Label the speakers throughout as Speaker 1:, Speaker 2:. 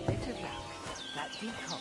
Speaker 1: Bit of luck. That decock.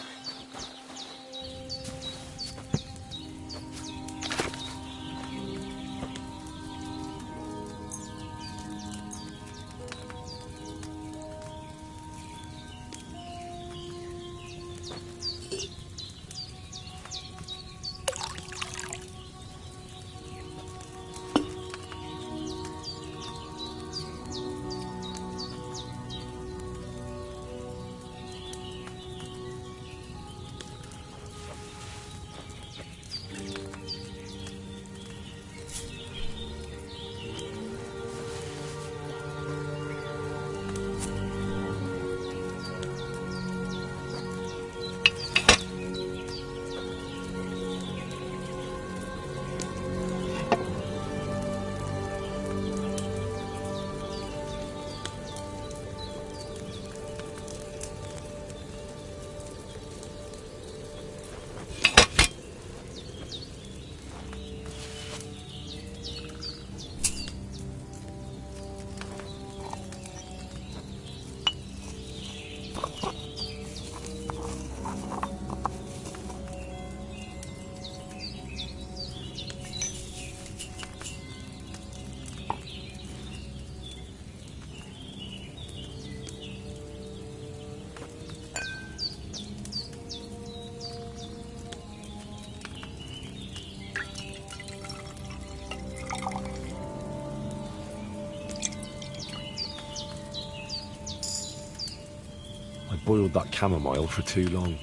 Speaker 2: I boiled that chamomile for too long.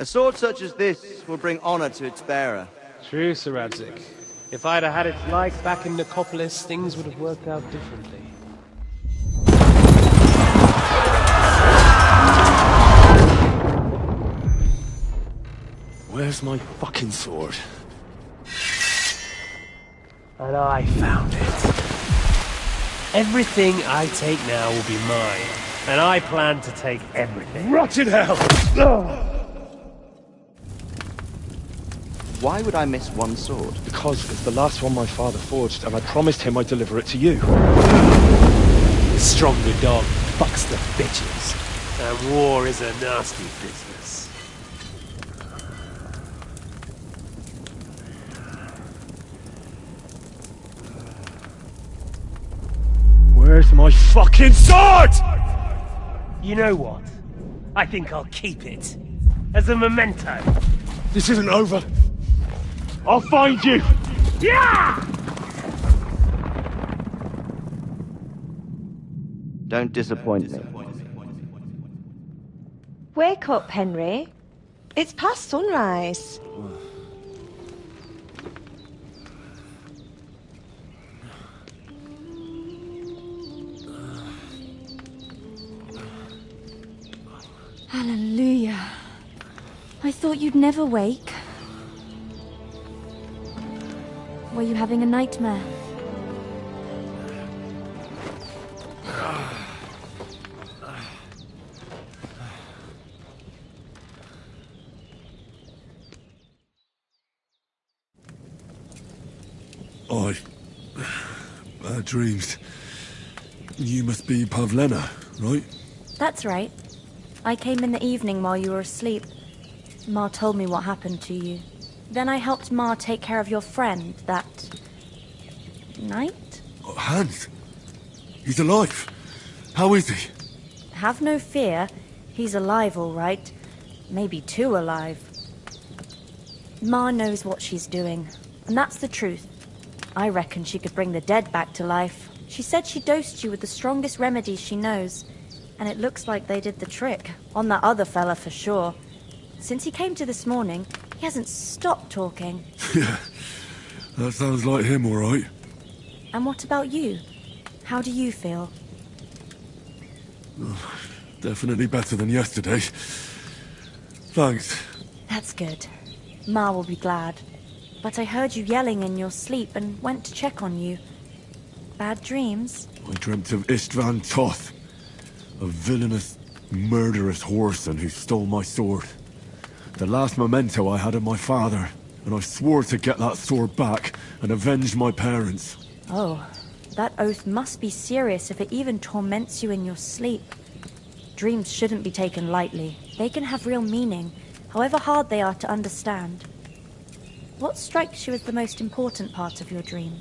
Speaker 3: A sword such as this will bring honor to its bearer.
Speaker 4: True, Sir Radzig. If I'd have had its like back in Nicopolis, things would have worked out differently.
Speaker 2: Where's my fucking sword?
Speaker 4: And I found it. Everything I take now will be mine, and I plan to take everything.
Speaker 2: Rot in hell!
Speaker 3: Why would I miss one sword?
Speaker 2: Because it's the last one my father forged, and I promised him I'd deliver it to you.
Speaker 4: The stronger dog fucks the bitches, and war is a nasty business.
Speaker 2: Where's my fucking sword?!
Speaker 4: You know what? I think I'll keep it. As a memento.
Speaker 2: This isn't over. I'll find you!
Speaker 4: Yeah!
Speaker 3: Don't disappoint me.
Speaker 1: Wake up, Henry. It's past sunrise.
Speaker 5: Hallelujah. I thought you'd never wake. Were you having a nightmare?
Speaker 2: Bad dreams. You must be Pavlena, right?
Speaker 5: That's right. I came in the evening while you were asleep. Ma told me what happened to you. Then I helped Ma take care of your friend that night?
Speaker 2: Oh, Hans! He's alive! How is he?
Speaker 5: Have no fear. He's alive, all right. Maybe too alive. Ma knows what she's doing, and that's the truth. I reckon she could bring the dead back to life. She said she dosed you with the strongest remedies she knows, and it looks like they did the trick. On that other fella for sure. Since he came to this morning, he hasn't stopped talking.
Speaker 2: Yeah, that sounds like him, all right.
Speaker 5: And what about you? How do you feel?
Speaker 2: Definitely better than yesterday. Thanks.
Speaker 5: That's good. Ma will be glad. But I heard you yelling in your sleep and went to check on you. Bad dreams?
Speaker 2: I dreamt of Istvan Toth, a villainous, murderous whoreson who stole my sword. The last memento I had of my father, and I swore to get that sword back and avenge my parents.
Speaker 5: Oh, that oath must be serious if it even torments you in your sleep. Dreams shouldn't be taken lightly. They can have real meaning, however hard they are to understand. What strikes you as the most important part of your dream?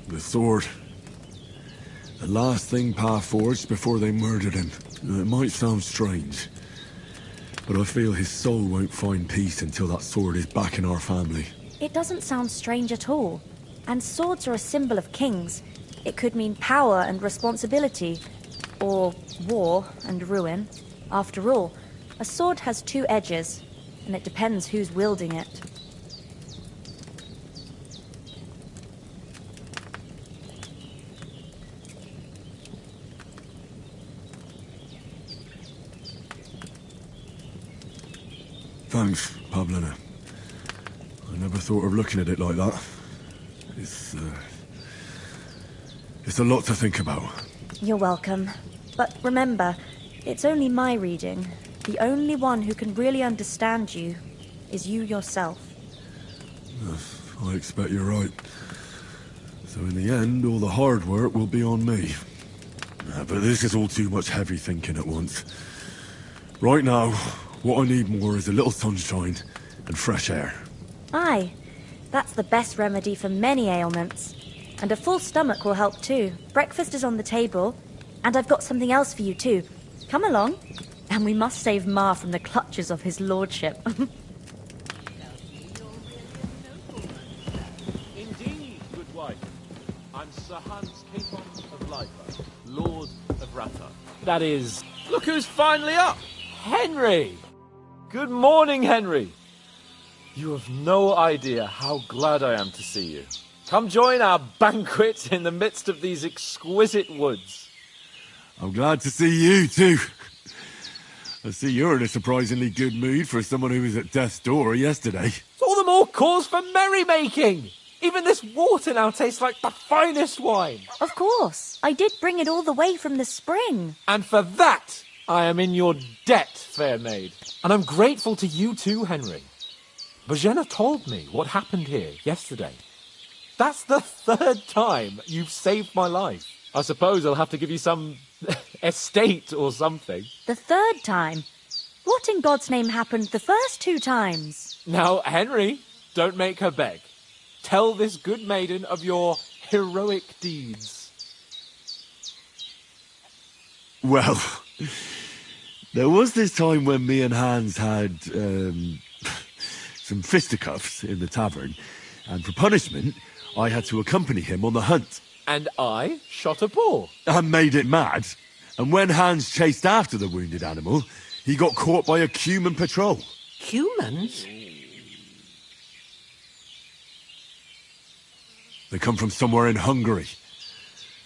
Speaker 2: The sword. The last thing Pa forged before they murdered him. It might sound strange, but I feel his soul won't find peace until that sword is back in our family.
Speaker 5: It doesn't sound strange at all. And swords are a symbol of kings. It could mean power and responsibility, or war and ruin. After all, a sword has two edges, and it depends who's wielding it.
Speaker 2: Thanks, Pavlena. I never thought of looking at it like that. It's a lot to think about.
Speaker 5: You're welcome. But remember, it's only my reading. The only one who can really understand you is you yourself.
Speaker 2: I expect you're right. So in the end, all the hard work will be on me. But this is all too much heavy thinking at once. Right now, what I need more is a little sunshine and fresh air.
Speaker 5: Aye, that's the best remedy for many ailments. And a full stomach will help too. Breakfast is on the table, and I've got something else for you too. Come along, and we must save Ma from the clutches of his lordship.
Speaker 6: Indeed, good wife. I'm Sir Hans Capon of Lifer, Lord of Rata.
Speaker 4: That is...
Speaker 6: Look who's finally up! Henry! Good morning, Henry! You have no idea how glad I am to see you. Come join our banquet in the midst of these exquisite woods.
Speaker 2: I'm glad to see you too. I see you're in a surprisingly good mood for someone who was at death's door yesterday.
Speaker 6: It's all the more cause for merrymaking! Even this water now tastes like the finest wine.
Speaker 5: Of course, I did bring it all the way from the spring.
Speaker 6: And for that, I am in your debt, fair maid. And I'm grateful to you too, Henry. Bojena told me what happened here yesterday. That's the 3rd time you've saved my life. I suppose I'll have to give you some estate or something.
Speaker 5: The 3rd time? What in God's name happened the first 2 times?
Speaker 6: Now, Henry, don't make her beg. Tell this good maiden of your heroic deeds.
Speaker 2: Well, there was this time when me and Hans had some fisticuffs in the tavern, and for punishment, I had to accompany him on the hunt.
Speaker 6: And I shot a boar.
Speaker 2: And made it mad. And when Hans chased after the wounded animal, he got caught by a Cuman patrol.
Speaker 7: Humans?
Speaker 2: They come from somewhere in Hungary.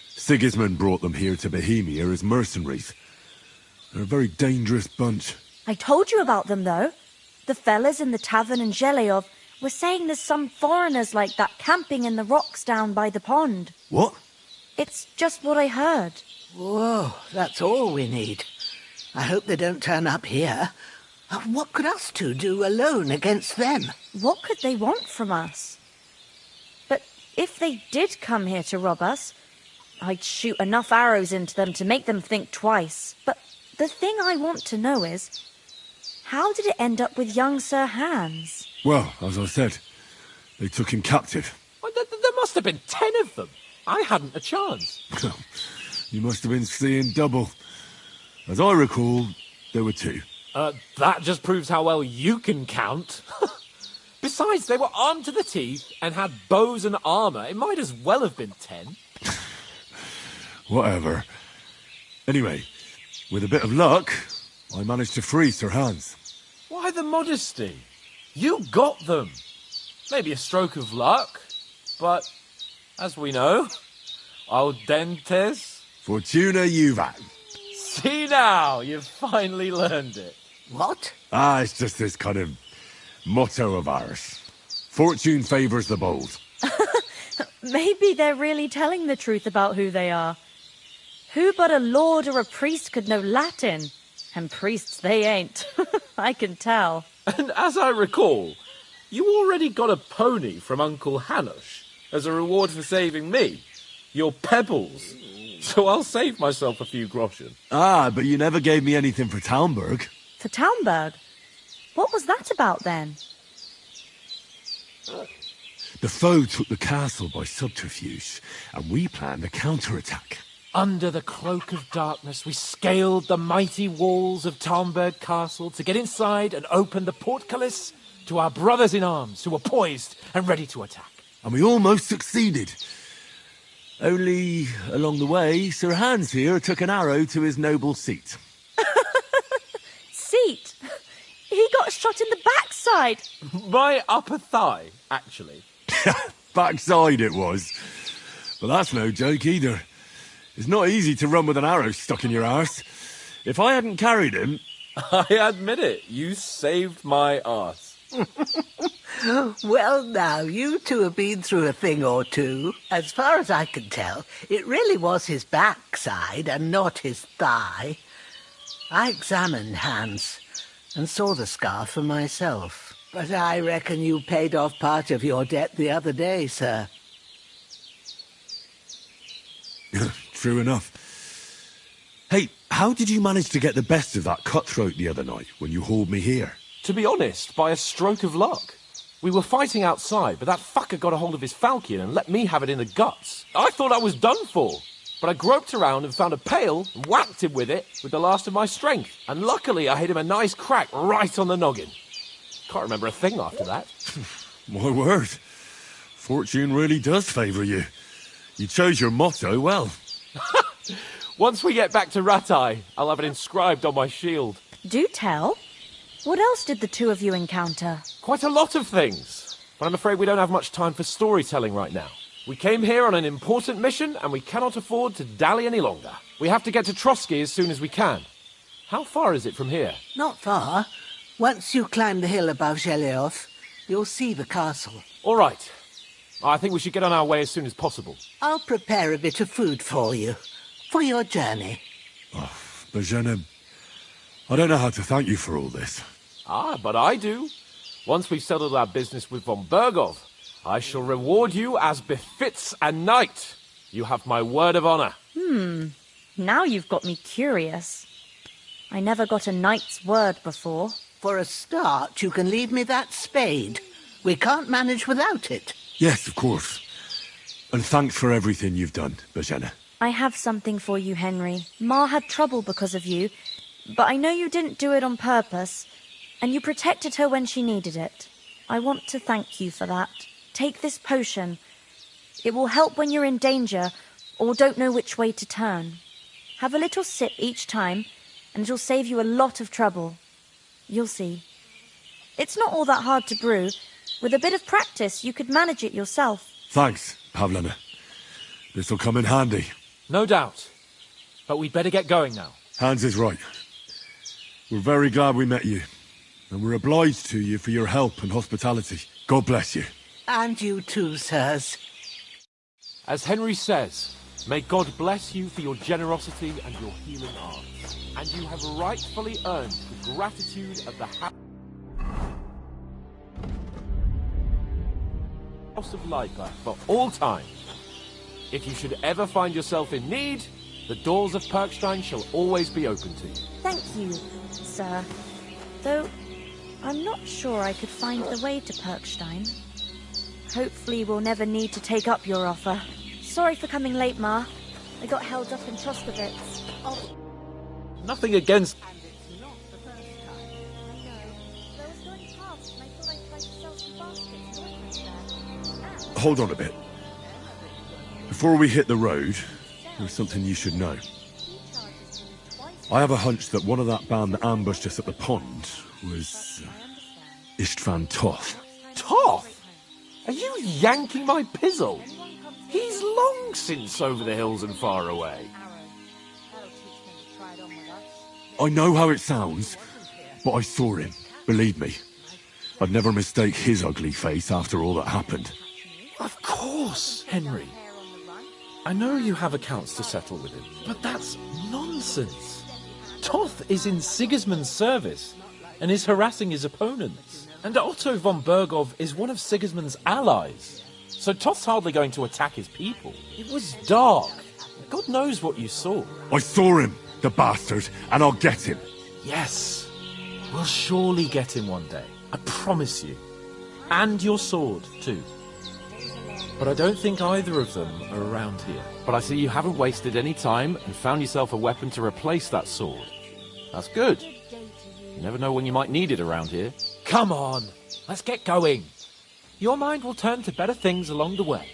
Speaker 2: Sigismund brought them here to Bohemia as mercenaries. They're a very dangerous bunch.
Speaker 5: I told you about them, though. The fellas in the tavern in Zheleyov were saying there's some foreigners like that camping in the rocks down by the pond.
Speaker 2: What?
Speaker 5: It's just what I heard.
Speaker 7: Whoa, that's all we need. I hope they don't turn up here. What could us two do alone against them?
Speaker 5: What could they want from us? But if they did come here to rob us, I'd shoot enough arrows into them to make them think twice. But the thing I want to know is, how did it end up with young Sir Hans?
Speaker 2: Well, as I said, they took him captive.
Speaker 6: Well, there must have been 10 of them. I hadn't a chance.
Speaker 2: You must have been seeing double. As I recall, there were 2.
Speaker 6: That just proves how well you can count. Besides, they were armed to the teeth and had bows and armour. It might as well have been 10.
Speaker 2: Whatever. Anyway, with a bit of luck, I managed to free Sir Hans.
Speaker 6: Why the modesty? You got them. Maybe a stroke of luck, but as we know, audentes.
Speaker 2: Fortuna juvat.
Speaker 6: See now, you've finally learned it.
Speaker 7: What?
Speaker 2: It's just this kind of motto of ours. Fortune favours the bold.
Speaker 5: Maybe they're really telling the truth about who they are. Who but a lord or a priest could know Latin? And priests they ain't. I can tell.
Speaker 6: And as I recall, you already got a pony from Uncle Hanush as a reward for saving me. Your pebbles. So I'll save myself a few groschen.
Speaker 2: But you never gave me anything for Talmberg.
Speaker 5: For Talmberg? What was that about then?
Speaker 2: The foe took the castle by subterfuge, and we planned a counterattack.
Speaker 6: Under the cloak of darkness, we scaled the mighty walls of Talmberg Castle to get inside and open the portcullis to our brothers in arms who were poised and ready to attack.
Speaker 2: And we almost succeeded. Only, along the way, Sir Hans here took an arrow to his noble seat.
Speaker 5: Seat? He got shot in the backside.
Speaker 6: My upper thigh, actually.
Speaker 2: Backside it was. But that's no joke either. It's not easy to run with an arrow stuck in your arse. If I hadn't carried him...
Speaker 6: I admit it, you saved my arse.
Speaker 7: Well, now, you two have been through a thing or two. As far as I can tell, it really was his backside and not his thigh. I examined Hans and saw the scar for myself. But I reckon you paid off part of your debt the other day, sir.
Speaker 2: True enough. Hey, how did you manage to get the best of that cutthroat the other night when you hauled me here?
Speaker 6: To be honest, by a stroke of luck. We were fighting outside, but that fucker got a hold of his falchion and let me have it in the guts. I thought I was done for, but I groped around and found a pail and whacked him with it with the last of my strength. And luckily I hit him a nice crack right on the noggin. Can't remember a thing after that.
Speaker 2: My word. Fortune really does favour you. You chose your motto well.
Speaker 6: Once we get back to Rattay, I'll have it inscribed on my shield.
Speaker 5: Do tell. What else did the two of you encounter?
Speaker 6: Quite a lot of things, but I'm afraid we don't have much time for storytelling right now. We came here on an important mission, and we cannot afford to dally any longer. We have to get to Trotsky as soon as we can. How far is it from here?
Speaker 7: Not far. Once you climb the hill above Geleoth, you'll see the castle.
Speaker 6: All right. I think we should get on our way as soon as possible.
Speaker 7: I'll prepare a bit of food for you, for your journey.
Speaker 2: Bozhena, I don't know how to thank you for all this.
Speaker 6: Ah, but I do. Once we've settled our business with von Bergov, I shall reward you as befits a knight. You have my word of honor.
Speaker 5: Now you've got me curious. I never got a knight's word before.
Speaker 7: For a start, you can leave me that spade. We can't manage without it.
Speaker 2: Yes, of course. And thanks for everything you've done, Bozhena.
Speaker 5: I have something for you, Henry. Ma had trouble because of you, but I know you didn't do it on purpose, and you protected her when she needed it. I want to thank you for that. Take this potion. It will help when you're in danger or don't know which way to turn. Have a little sip each time, and it'll save you a lot of trouble. You'll see. It's not all that hard to brew. With a bit of practice, you could manage it yourself.
Speaker 2: Thanks, Pavlena. This'll come in handy.
Speaker 6: No doubt. But we'd better get going now.
Speaker 2: Hans is right. We're very glad we met you. And we're obliged to you for your help and hospitality. God bless you.
Speaker 7: And you too, sirs.
Speaker 6: As Henry says, may God bless you for your generosity and your healing arts. And you have rightfully earned the gratitude of the House of Leipa for all time. If you should ever find yourself in need, the doors of Perkstein shall always be open to you.
Speaker 5: Thank you, sir. Though, I'm not sure I could find the way to Perkstein. Hopefully we'll never need to take up your offer. Sorry for coming late, Ma. I got held up in Troskowitz.
Speaker 6: Nothing against...
Speaker 5: I know. I was going past and I thought I'd try to sell some baskets and ornaments there.
Speaker 2: Hold on a bit. Before we hit the road, there's something you should know. I have a hunch that one of that band that ambushed us at the pond was Istvan Toth.
Speaker 6: Toth? Are you yanking my pizzle? He's long since over the hills and far away.
Speaker 2: I know how it sounds, but I saw him. Believe me. I'd never mistake his ugly face after all that happened.
Speaker 6: Of course, Henry. I know you have accounts to settle with him, but that's nonsense. Toth is in Sigismund's service and is harassing his opponents. And Otto von Bergov is one of Sigismund's allies. So Toth's hardly going to attack his people. It was dark. God knows what you saw.
Speaker 2: I saw him, the bastard, and I'll get him.
Speaker 6: Yes, we'll surely get him one day. I promise you. And your sword, too. But I don't think either of them are around here. But I see you haven't wasted any time and found yourself a weapon to replace that sword. That's good. You never know when you might need it around here. Come on, let's get going. Your mind will turn to better things along the way.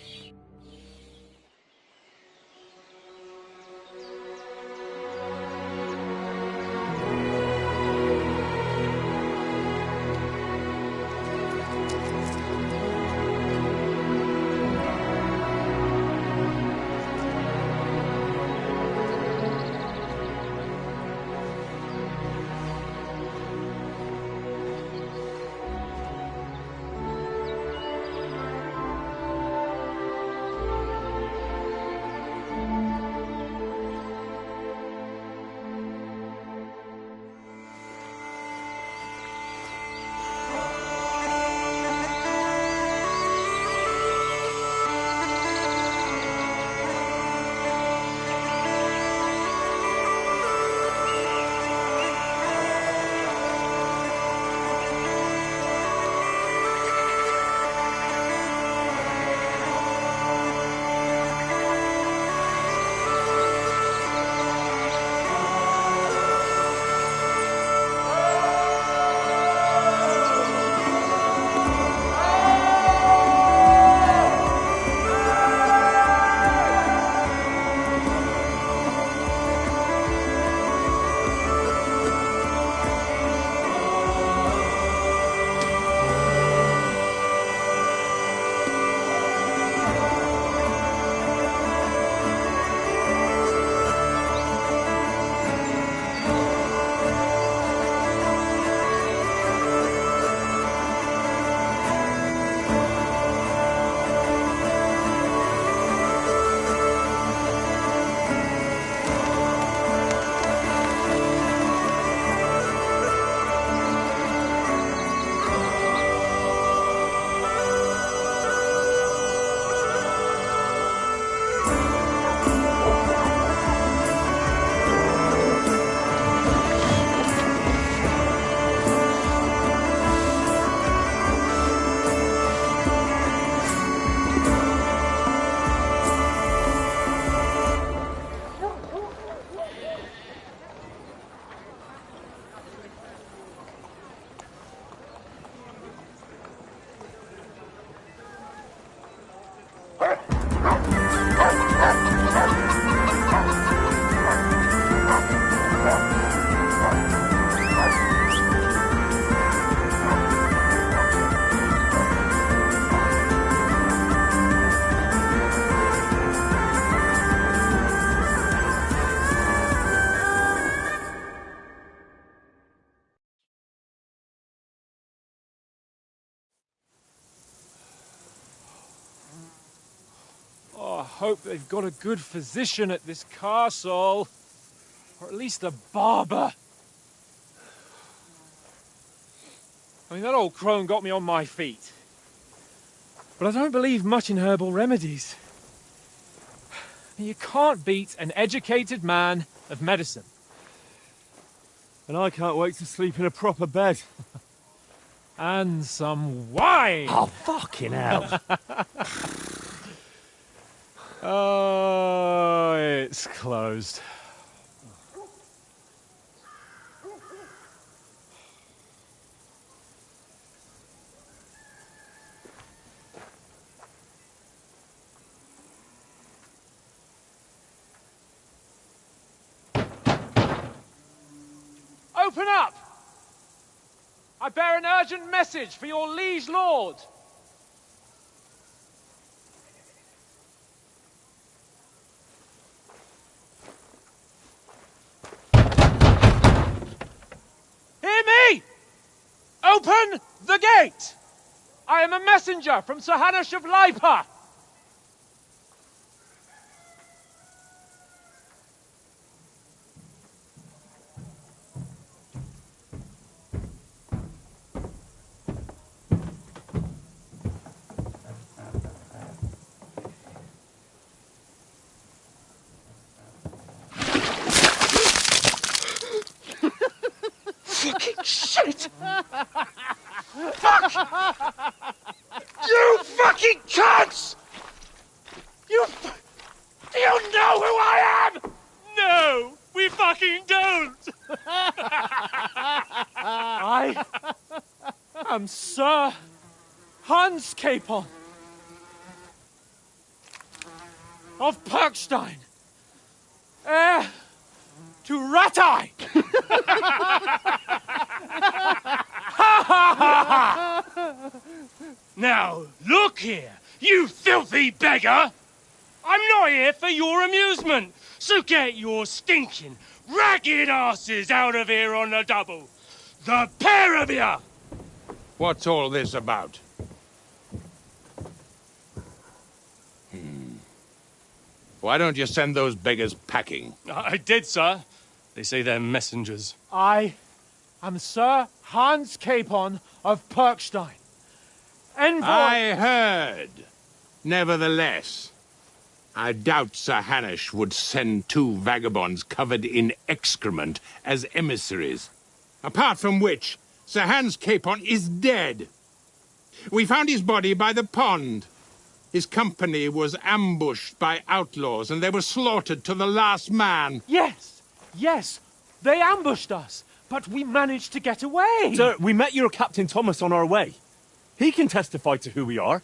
Speaker 6: hope they've got a good physician at this castle. Or at least a barber. I mean, that old crone got me on my feet. But I don't believe much in herbal remedies. You can't beat an educated man of medicine.
Speaker 2: And I can't wait to sleep in a proper bed.
Speaker 6: And some wine!
Speaker 4: Oh, fucking hell.
Speaker 6: Oh, it's closed. Open up! I bear an urgent message for your liege lord. Hear me! Open the gate! I am a messenger from Sir Hanush of Lipa. Shit! Fuck! You fucking cunts! Do you know who I am? No, we fucking don't! I am Sir Hans Capon of Perkstein, heir to Ratai! Now, look here, you filthy beggar! I'm not here for your amusement, so get your stinking, ragged asses out of here on the double! The pair of you!
Speaker 8: What's all this about? Why don't you send those beggars packing?
Speaker 6: I did, sir. They say they're messengers. I am Sir Hans Capon of Perkstein. Envoy...
Speaker 8: I heard. Nevertheless, I doubt Sir Hanush would send two vagabonds covered in excrement as emissaries. Apart from which, Sir Hans Capon is dead. We found his body by the pond. His company was ambushed by outlaws, and they were slaughtered to the last man.
Speaker 6: Yes, yes, they ambushed us, but we managed to get away.
Speaker 9: Sir, we met your Captain Thomas on our way. He can testify to who we are.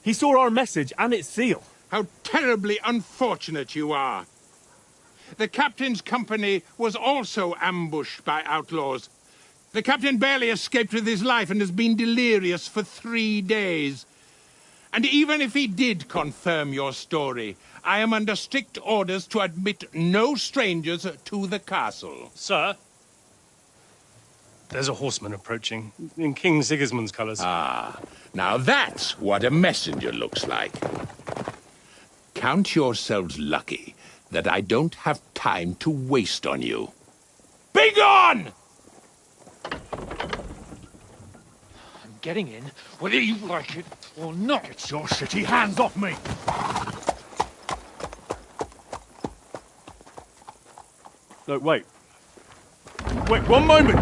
Speaker 9: He saw our message and its seal.
Speaker 8: How terribly unfortunate you are. The captain's company was also ambushed by outlaws. The captain barely escaped with his life and has been delirious for 3 days. And even if he did confirm your story, I am under strict orders to admit no strangers to the castle.
Speaker 10: Sir, there's a horseman approaching, in King Sigismund's colours.
Speaker 8: Ah, now that's what a messenger looks like. Count yourselves lucky that I don't have time to waste on you. Be gone!
Speaker 6: I'm getting in, whether you like it or not.
Speaker 9: Get your shitty hands off me! No, wait. Wait, one moment!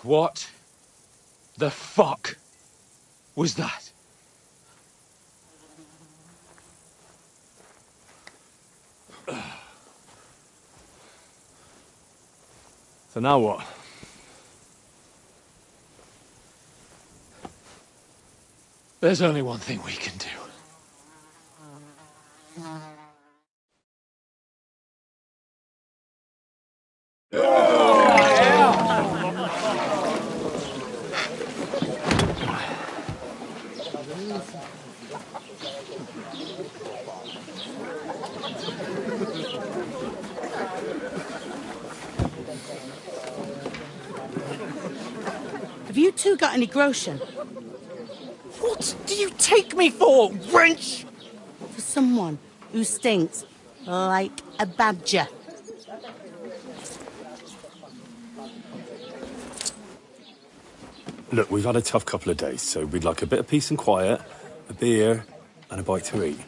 Speaker 6: What the fuck was that?
Speaker 9: So now what?
Speaker 6: There's only one thing we can do.
Speaker 11: you two got any groschen?
Speaker 4: What do you take me for, wench?
Speaker 11: For someone who stinks like a badger.
Speaker 9: Look, we've had a tough couple of days, so we'd like a bit of peace and quiet, a beer, and a bite to eat.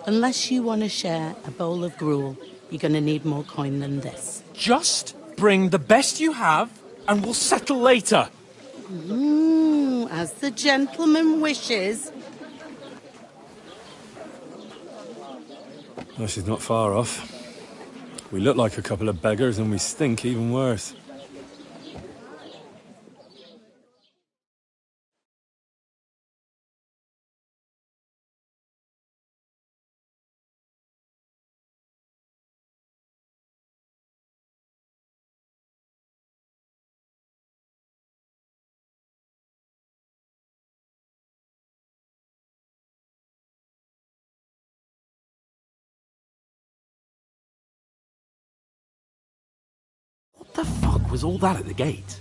Speaker 11: Unless you want to share a bowl of gruel, you're going to need more coin than this.
Speaker 4: Just bring the best you have, and we'll settle later.
Speaker 11: As the gentleman wishes.
Speaker 9: Well, she's not far off. We look like a couple of beggars, and we stink even worse.
Speaker 6: What the fuck was all that at the gate?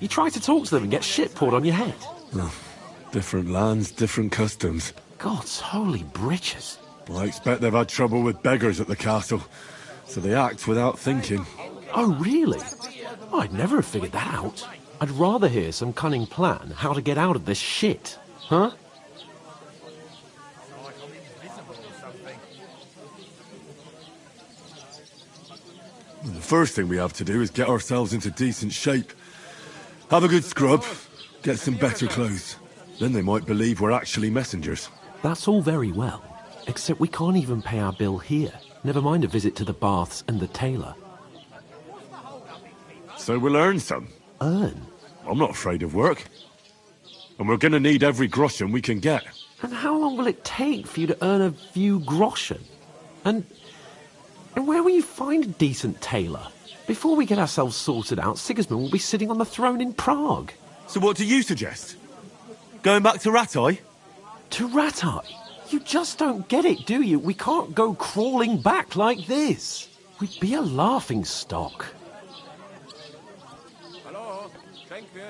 Speaker 6: You try to talk to them and get shit poured on your head.
Speaker 2: Well, different lands, different customs.
Speaker 6: God's holy britches.
Speaker 2: I expect they've had trouble with beggars at the castle, so they act without thinking.
Speaker 6: Oh, really? I'd never have figured that out. I'd rather hear some cunning plan how to get out of this shit. Huh?
Speaker 2: The first thing we have to do is get ourselves into decent shape. Have a good scrub, get some better clothes. Then they might believe we're actually messengers.
Speaker 6: That's all very well, except we can't even pay our bill here. Never mind a visit to the baths and the tailor.
Speaker 2: So we'll earn some.
Speaker 6: Earn?
Speaker 2: I'm not afraid of work. And we're gonna need every groschen we can get.
Speaker 6: And how long will it take for you to earn a few groschen? And where will you find a decent tailor? Before we get ourselves sorted out, Sigismund will be sitting on the throne in Prague.
Speaker 2: So what do you suggest? Going back to Rattay?
Speaker 6: To Rattay? You just don't get it, do you? We can't go crawling back like this. We'd be a laughing stock.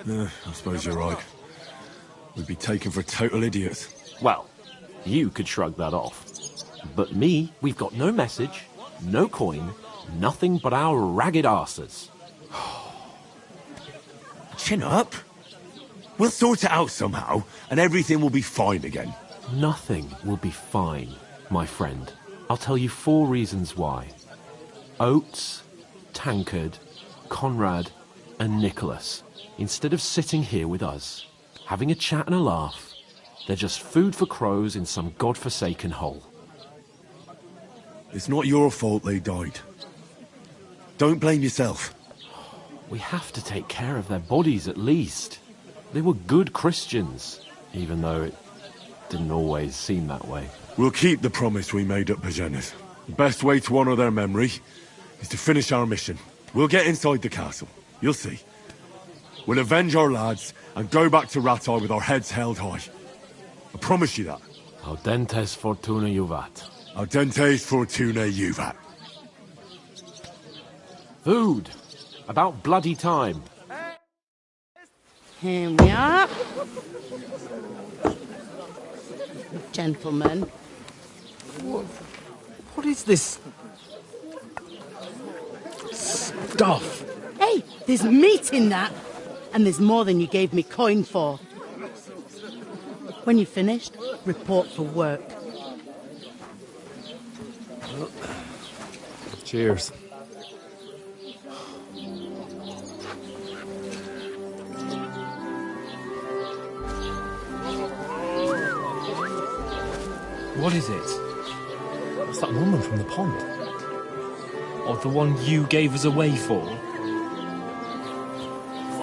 Speaker 2: I suppose you're right. We'd be taken for total idiots.
Speaker 6: Well, you could shrug that off. But me, we've got no message, no coin, nothing but our ragged arses.
Speaker 2: Chin up. We'll sort it out somehow, and everything will be fine again.
Speaker 6: Nothing will be fine, my friend. I'll tell you 4 reasons why. Oates, Tancred, Conrad, and Nicholas, instead of sitting here with us, having a chat and a laugh, they're just food for crows in some godforsaken hole.
Speaker 2: It's not your fault they died. Don't blame yourself.
Speaker 6: We have to take care of their bodies at least. They were good Christians, even though it didn't always seem that way.
Speaker 2: We'll keep the promise we made at Bajenas. The best way to honour their memory is to finish our mission. We'll get inside the castle. You'll see. We'll avenge our lads and go back to Rattay with our heads held high. I promise you that.
Speaker 6: Audentes fortuna juvat.
Speaker 2: Audentes fortuna juvat.
Speaker 6: Food. About bloody time.
Speaker 11: Here we are. Gentlemen.
Speaker 4: What is this stuff?
Speaker 11: Hey, there's meat in that. And there's more than you gave me coin for. When you're finished, report for work.
Speaker 9: Cheers.
Speaker 10: What is it? It's that woman from the pond. Or the one you gave us away for?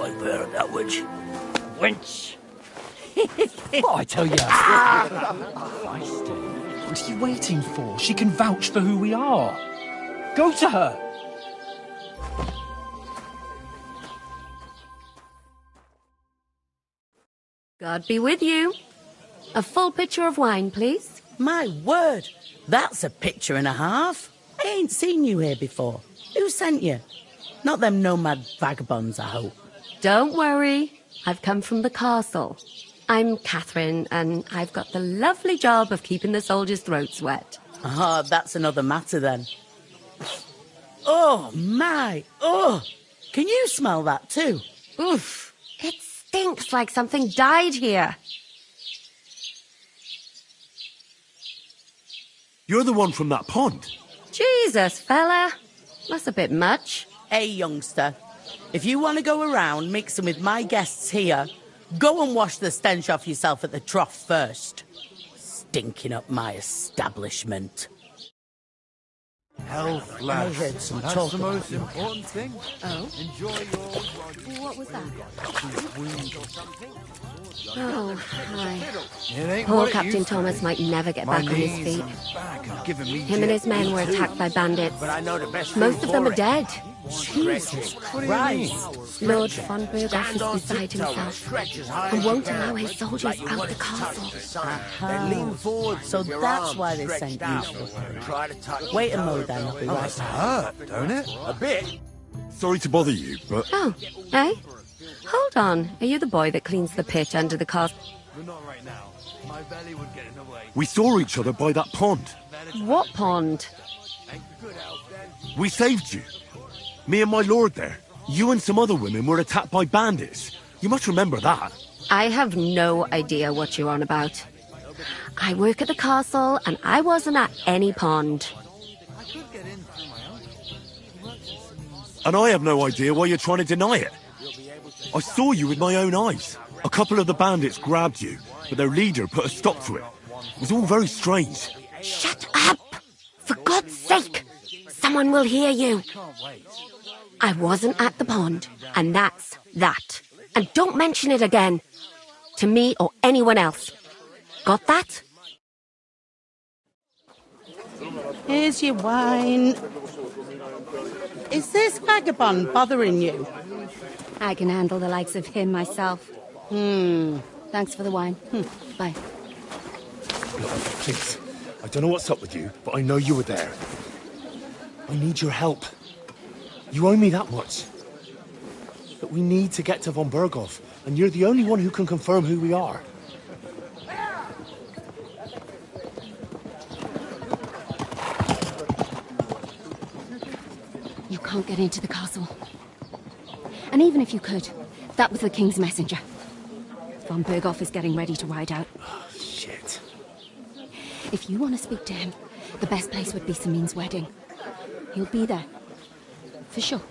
Speaker 12: I bear that witch. Wench!
Speaker 4: What I tell you? What are you waiting for? She can vouch for who we are. Go to her.
Speaker 13: God be with you. A full pitcher of wine, please.
Speaker 11: My word, that's a picture and a half. I ain't seen you here before. Who sent you? Not them nomad vagabonds, I hope.
Speaker 13: Don't worry. I've come from the castle. I'm Catherine, and I've got the lovely job of keeping the soldiers' throats wet.
Speaker 11: Ah, that's another matter then. Oh, my! Oh! Can you smell that too?
Speaker 13: Oof! It stinks like something died here.
Speaker 2: You're the one from that pond.
Speaker 13: Jesus, fella. That's a bit much.
Speaker 11: Hey, youngster. If you want to go around mixing with my guests here, go and wash the stench off yourself at the trough first. Stinking up my establishment.
Speaker 14: Health,
Speaker 11: I
Speaker 14: lads.
Speaker 11: heard some
Speaker 14: That's
Speaker 11: talk
Speaker 14: the
Speaker 11: about
Speaker 14: most
Speaker 11: you.
Speaker 14: important thing.
Speaker 13: Oh?
Speaker 14: Enjoy your...
Speaker 13: What was that? Oh, hi.
Speaker 14: It ain't
Speaker 13: Poor
Speaker 14: what it
Speaker 13: Captain
Speaker 14: used to
Speaker 13: Thomas
Speaker 14: be.
Speaker 13: might never get
Speaker 14: My
Speaker 13: back on his
Speaker 14: knees
Speaker 13: feet.
Speaker 14: and back are giving me
Speaker 13: Him and his men were attacked by bandits.
Speaker 12: But I know the best
Speaker 13: Most
Speaker 12: food
Speaker 13: of them
Speaker 12: for
Speaker 13: are
Speaker 12: it.
Speaker 13: dead.
Speaker 11: Jesus
Speaker 14: What do you
Speaker 11: Christ.
Speaker 13: Lord von Berghoff
Speaker 12: Stand
Speaker 13: is
Speaker 12: on
Speaker 13: beside
Speaker 12: tiptoe,
Speaker 13: himself
Speaker 12: stretch as high
Speaker 13: and
Speaker 12: as
Speaker 13: won't
Speaker 12: you can,
Speaker 13: allow his soldiers
Speaker 12: like you
Speaker 13: out
Speaker 12: want
Speaker 13: the
Speaker 12: to touch
Speaker 13: castle.
Speaker 12: the sun. Then lean forward
Speaker 11: So
Speaker 12: with your
Speaker 11: that's
Speaker 12: arms
Speaker 11: why they
Speaker 12: stretched
Speaker 11: sent you
Speaker 12: out.
Speaker 11: for her.
Speaker 12: Try to touch
Speaker 11: Wait
Speaker 12: the
Speaker 11: a
Speaker 12: toe.
Speaker 11: mo then, I'll be right back.
Speaker 14: hurt, don't it?
Speaker 12: A bit.
Speaker 2: Sorry to bother you, but
Speaker 13: Oh, eh? Hold on. Are you the boy that cleans the pit under the castle?
Speaker 14: But not right now. My belly would get in the way.
Speaker 2: we saw each other by that pond.
Speaker 13: What pond?
Speaker 2: We saved you. Me and my lord there. You and some other women were attacked by bandits. You must remember that.
Speaker 13: I have no idea what you're on about. I work at the castle, and I wasn't at any pond.
Speaker 2: And I have no idea why you're trying to deny it. I saw you with my own eyes. A couple of the bandits grabbed you, but their leader put a stop to it. It was all very strange.
Speaker 13: Shut up! For God's sake! Someone will hear you. I wasn't at the pond, and that's that. And don't mention it again. To me or anyone else. Got that?
Speaker 11: Here's your wine. Is this vagabond bothering you?
Speaker 15: I can handle the likes of him myself. Thanks for the wine. Bye.
Speaker 9: Please. I don't know what's up with you, but I know you were there. I need your help. You owe me that much. But we need to get to von Berghoff, and you're the only one who can confirm who we are.
Speaker 15: You can't get into the castle. And even if you could, that was the King's messenger. Von Berghoff is getting ready to ride out.
Speaker 9: Shit.
Speaker 15: If you want to speak to him, the best place would be Samin's wedding. He'll be there. For sure.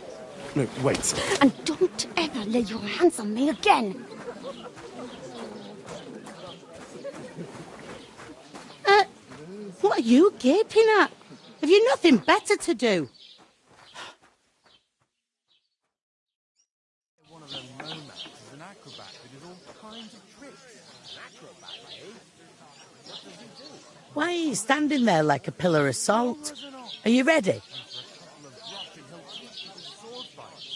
Speaker 9: No, wait.
Speaker 15: And don't ever lay your hands on me again!
Speaker 11: What are you gaping at? Have you nothing better to do?
Speaker 14: One of them nomads is an acrobat who does all kinds of tricks. An acrobat, eh? What does he do?
Speaker 11: Why are you standing there like a pillar of salt? Are you ready?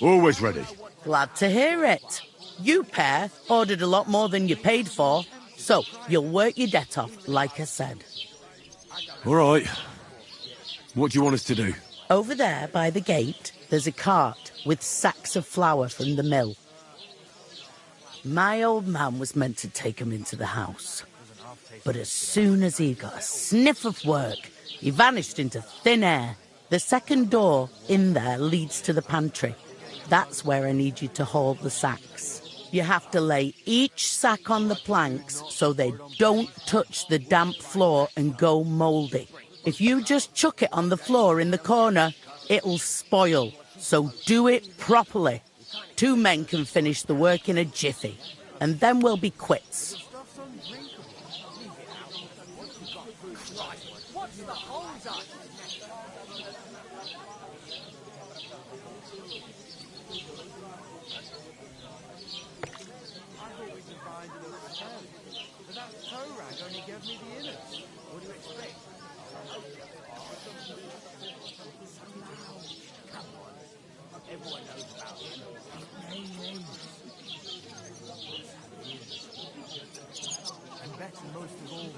Speaker 2: Always ready.
Speaker 11: Glad to hear it. You pair ordered a lot more than you paid for, so you'll work your debt off, like I said.
Speaker 2: All right. What do you want us to do?
Speaker 11: Over there by the gate, there's a cart with sacks of flour from the mill. My old man was meant to take 'em into the house. But as soon as he got a sniff of work, he vanished into thin air. The second door in there leads to the pantry. That's where I need you to haul the sacks. You have to lay each sack on the planks so they don't touch the damp floor and go mouldy. If you just chuck it on the floor in the corner, it'll spoil. So do it properly. 2 men can finish the work in a jiffy, and then we'll be quits.
Speaker 14: And better most of all.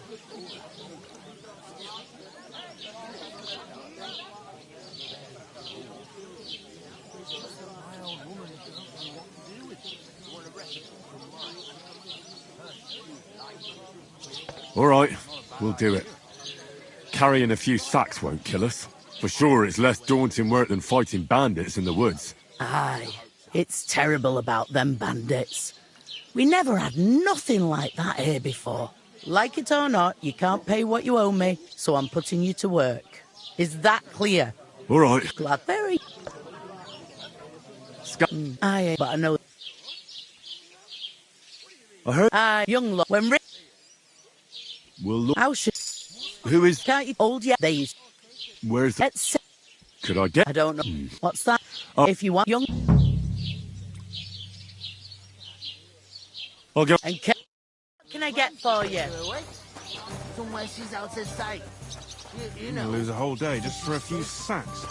Speaker 14: My old woman doesn't know what to do with it. You want a recipe from
Speaker 2: All right, we'll do it. Carrying a few sacks won't kill us. For sure, it's less daunting work than fighting bandits in the woods.
Speaker 11: Aye, it's terrible about them bandits. We never had nothing like that here before. Like it or not, you can't pay what you owe me, so I'm putting you to work. Is that clear?
Speaker 2: All right.
Speaker 11: Gladberry. Aye, but I know.
Speaker 2: I heard.
Speaker 11: Aye, young lot. When
Speaker 2: We'll look.
Speaker 11: how should?
Speaker 2: Who is?
Speaker 11: Can't you old yet? They used.
Speaker 2: Where's the... Could I get?
Speaker 11: I don't know. What's that?
Speaker 2: Oh.
Speaker 11: If you want young.
Speaker 2: I'll go.
Speaker 11: And what can I get for you?
Speaker 7: Somewhere she's out of sight. You
Speaker 14: You're
Speaker 7: know.
Speaker 14: gonna lose a whole day just for a few sacks.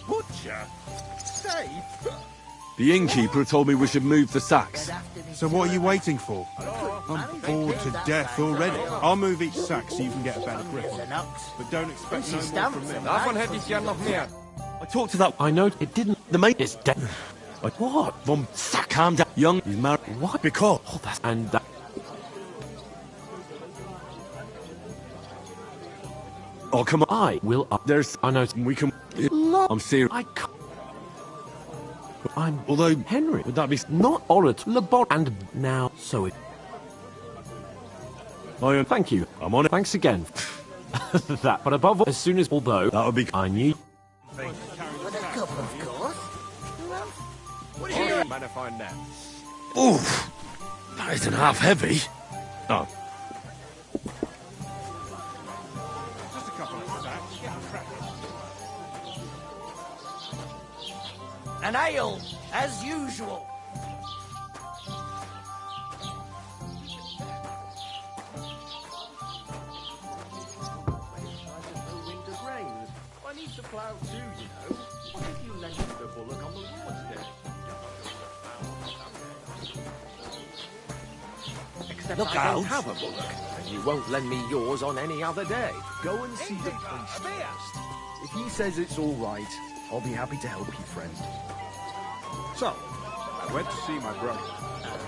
Speaker 12: Butcher? Safe?
Speaker 2: The innkeeper told me we should move the sacks.
Speaker 14: So what are you waiting for? I'm bored to death already. I'll move each sack so you can get a better grip on it. But don't expect no more from me.
Speaker 12: Davon hätte ich ja noch mehr.
Speaker 2: I talked to that. I know it didn't. The mate is dead. Like what? Vom sack, calm down. Young, he's married. What? Because. Oh, that's and that. Oh come on! I will. There's. I know we can. I'm serious. I can't. I'm. Although Henry, would that be not orator, labor, and now so it. I thank you. I'm on it. Thanks again. That, but above all, as soon as although that would be. I need.
Speaker 7: With a cup, of course.
Speaker 12: What do you mind if I nap?
Speaker 2: Oof! That isn't half heavy. Oh.
Speaker 14: Just a couple of sacks. Get cracking.
Speaker 12: An ale, as usual. I need to plough too, you know. What if you lent the bullock on the Lord's Day? Except Look I out. don't have a bullock, and you won't lend me yours on any other day. Go and see the priest first. If he says it's all right, I'll be happy to help you, friend.
Speaker 14: So, I went to see my brother.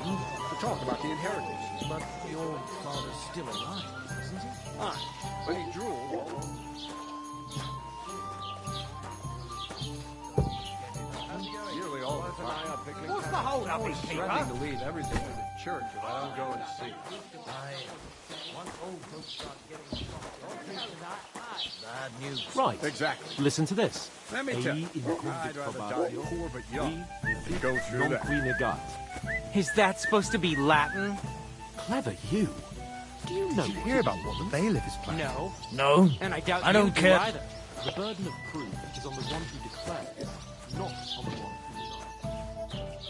Speaker 14: And to talk about the inheritance.
Speaker 12: But your father's still alive, isn't he?
Speaker 14: Aye, but he drew all.
Speaker 12: Nearly all the time.
Speaker 14: What's the hold up,
Speaker 12: Threatening to leave everything to the church if I don't go and see.
Speaker 7: Bad news.
Speaker 6: Right.
Speaker 14: Exactly.
Speaker 6: Listen to this.
Speaker 14: Let me tell you, I'd rather die poor but young than go through
Speaker 6: Non
Speaker 14: that.
Speaker 6: qui negat.
Speaker 16: Is that supposed to be Latin?
Speaker 6: Clever you. Do you know?
Speaker 14: Did you hear about what the bailiff is planning?
Speaker 16: No.
Speaker 9: No.
Speaker 16: And I doubt
Speaker 9: I don't
Speaker 16: you do
Speaker 9: care.
Speaker 16: either.
Speaker 6: The burden of proof is on the one who declares, not on the one who denies.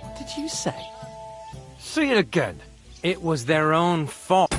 Speaker 6: What did you say?
Speaker 16: Say it again. It was their own fault.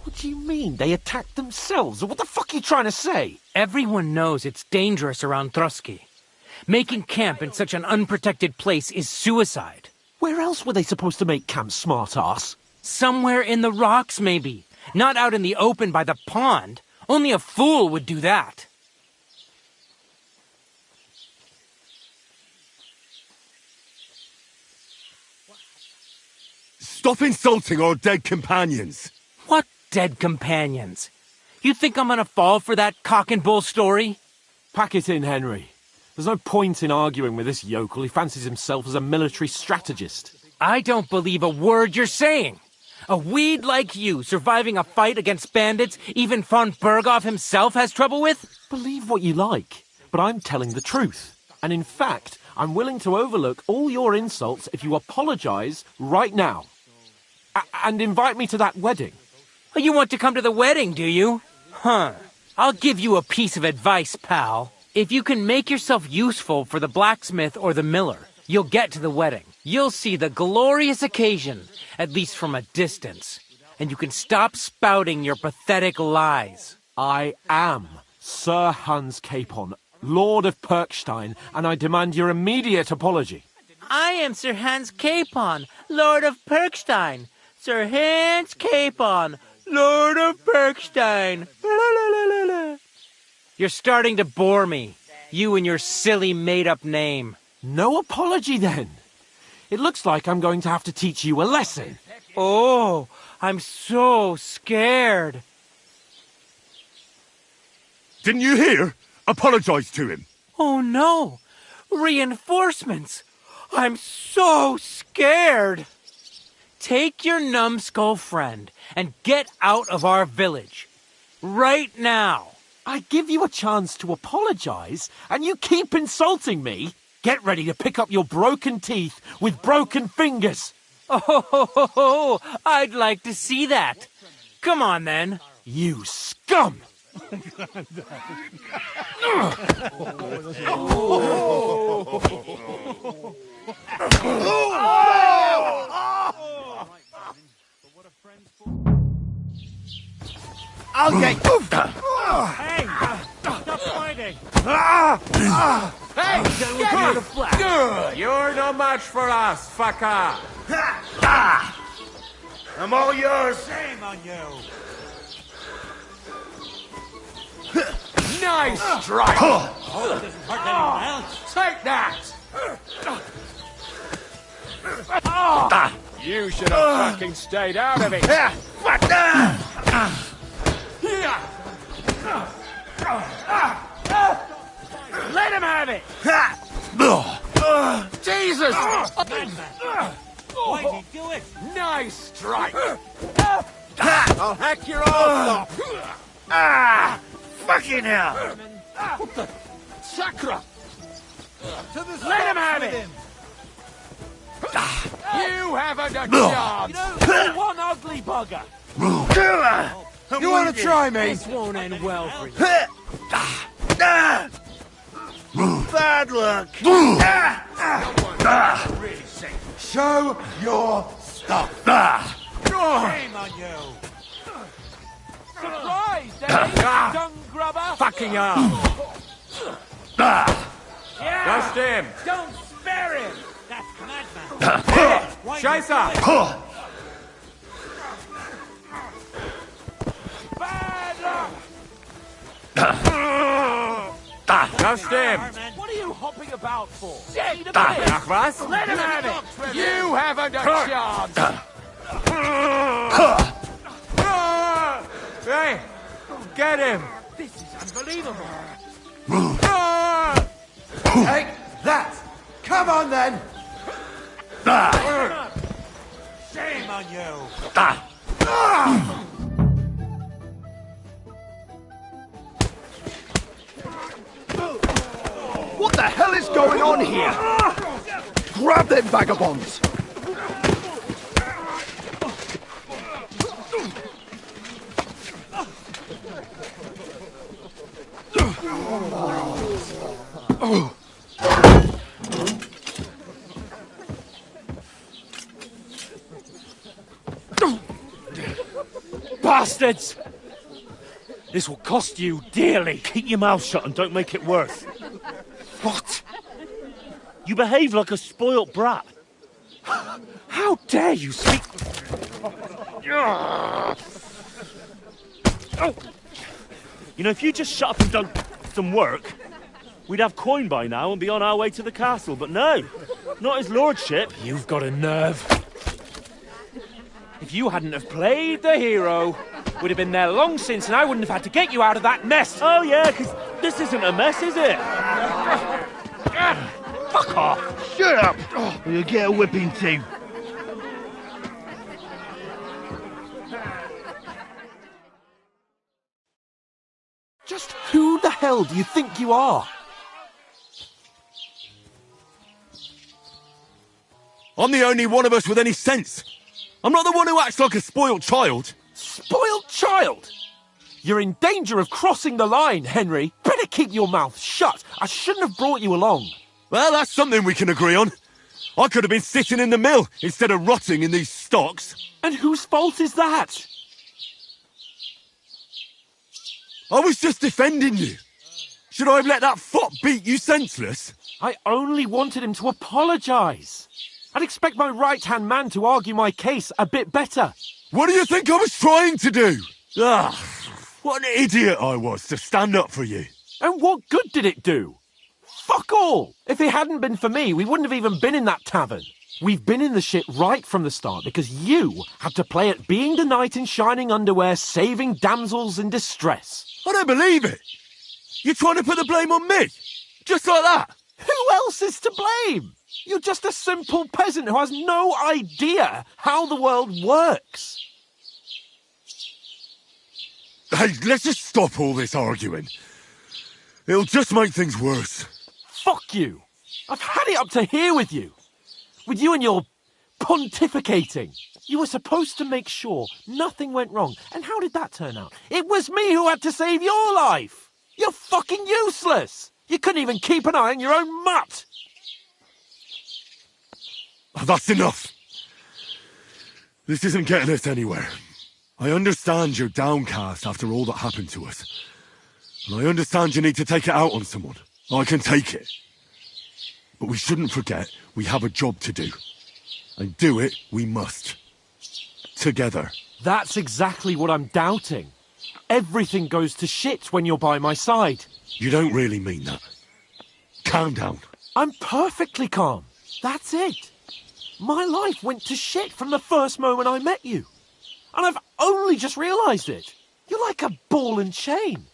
Speaker 6: What do you mean? They attacked themselves? What the fuck are you trying to say?
Speaker 16: Everyone knows it's dangerous around Trotsky. Making camp in such an unprotected place is suicide.
Speaker 10: Where else were they supposed to make camp, smart-ass?
Speaker 16: Somewhere in the rocks, maybe. Not out in the open by the pond. Only a fool would do that.
Speaker 2: Stop insulting our dead companions!
Speaker 16: What dead companions? You think I'm gonna fall for that cock and bull story?
Speaker 10: Pack it in, Henry. There's no point in arguing with this yokel. He fancies himself as a military strategist.
Speaker 16: I don't believe a word you're saying. A weed like you surviving a fight against bandits even von Berghoff himself has trouble with?
Speaker 10: Believe what you like, but I'm telling the truth. And in fact, I'm willing to overlook all your insults if you apologize right now. And invite me to that wedding.
Speaker 16: Oh, you want to come to the wedding, do you? Huh. I'll give you a piece of advice, pal. If you can make yourself useful for the blacksmith or the miller, you'll get to the wedding. You'll see the glorious occasion, at least from a distance. And you can stop spouting your pathetic lies.
Speaker 10: I am Sir Hans Capon, Lord of Perkstein, and I demand your immediate apology.
Speaker 16: I am Sir Hans Capon, Lord of Perkstein. Sir Hans Capon, Lord of Perkstein. You're starting to bore me. You and your silly made-up name.
Speaker 10: No apology, then. It looks like I'm going to have to teach you a lesson.
Speaker 16: Oh, I'm so scared.
Speaker 2: Didn't you hear? Apologize to him.
Speaker 16: Oh, no. Reinforcements. I'm so scared. Take your numbskull friend and get out of our village. Right now.
Speaker 10: I give you a chance to apologize, and you keep insulting me. Get ready to pick up your broken teeth with broken fingers.
Speaker 16: Oh, I'd like to see that. Come on, then.
Speaker 10: You scum!
Speaker 12: I'll get you.
Speaker 16: Hey, stop fighting.
Speaker 12: Hey, get me the flag.
Speaker 6: Good. You're no match for us, fucker.
Speaker 12: I'm all yours.
Speaker 6: Shame on you. Nice strike.
Speaker 12: Oh, that doesn't hurt anyone else.
Speaker 6: Take that. You should have fucking stayed out of it.
Speaker 16: Let him have it.
Speaker 12: Jesus!
Speaker 16: Why'd he do it?
Speaker 6: Nice strike.
Speaker 12: I'll hack your arms off. Fucking hell!
Speaker 6: What the chakra?
Speaker 16: Let him have it.
Speaker 6: You haven't a chance.
Speaker 16: You're one ugly bugger.
Speaker 12: You want to try me?
Speaker 16: This won't end well for you.
Speaker 12: Bad luck. Show your stuff.
Speaker 16: Shame on you. Surprise, eh? Dung grubber.
Speaker 6: Fucking arm.
Speaker 16: Yeah.
Speaker 6: Just him.
Speaker 16: Don't spare him. That's madman.
Speaker 6: Chase up.
Speaker 16: Bad luck.
Speaker 6: Just him.
Speaker 16: What are you hopping about for?
Speaker 6: Ach was?
Speaker 16: Let him have it.
Speaker 6: You haven't a chance. Hey, get him.
Speaker 16: This is unbelievable.
Speaker 12: Take that. Come on then.
Speaker 16: Shame on you.
Speaker 12: What the hell is going on here? Grab them vagabonds.
Speaker 10: Bastards! This will cost you dearly.
Speaker 9: Keep your mouth shut and don't make it worse.
Speaker 12: What?
Speaker 9: You behave like a spoilt brat.
Speaker 10: How dare you speak...
Speaker 9: You know, if you just shut up and done some work, we'd have coin by now and be on our way to the castle. But no, not his lordship.
Speaker 16: You've got a nerve. If you hadn't have played the hero, we'd have been there long since and I wouldn't have had to get you out of that mess.
Speaker 9: Oh yeah, because this isn't a mess, is it?
Speaker 12: Fuck off! Shut up! Or you'll get a whipping too.
Speaker 10: Just who the hell do you think you are?
Speaker 2: I'm the only one of us with any sense. I'm not the one who acts like a spoiled child.
Speaker 10: Spoiled child? You're in danger of crossing the line, Henry. Better keep your mouth shut. I shouldn't have brought you along.
Speaker 2: Well, that's something we can agree on. I could have been sitting in the mill instead of rotting in these stocks.
Speaker 10: And whose fault is that?
Speaker 2: I was just defending you. Should I have let that fop beat you senseless?
Speaker 10: I only wanted him to apologise. I'd expect my right-hand man to argue my case a bit better.
Speaker 2: What do you think I was trying to do? What an idiot I was to stand up for you.
Speaker 10: And what good did it do? Fuck all! If it hadn't been for me, we wouldn't have even been in that tavern. We've been in the shit right from the start because you had to play at being the knight in shining underwear, saving damsels in distress.
Speaker 2: I don't believe it. You're trying to put the blame on me? Just like that?
Speaker 10: Who else is to blame? You're just a simple peasant who has no idea how the world works.
Speaker 2: Hey, let's just stop all this arguing. It'll just make things worse.
Speaker 10: Fuck you. I've had it up to here with you. With you and your pontificating. You were supposed to make sure nothing went wrong. And how did that turn out? It was me who had to save your life. You're fucking useless. You couldn't even keep an eye on your own mutt.
Speaker 2: That's enough. This isn't getting us anywhere. I understand you're downcast after all that happened to us. And I understand you need to take it out on someone. I can take it. But we shouldn't forget we have a job to do. And do it we must. Together.
Speaker 10: That's exactly what I'm doubting. Everything goes to shit when you're by my side.
Speaker 2: You don't really mean that. Calm down.
Speaker 10: I'm perfectly calm. That's it. My life went to shit from the first moment I met you. And I've only just realised it. You're like a ball and chain.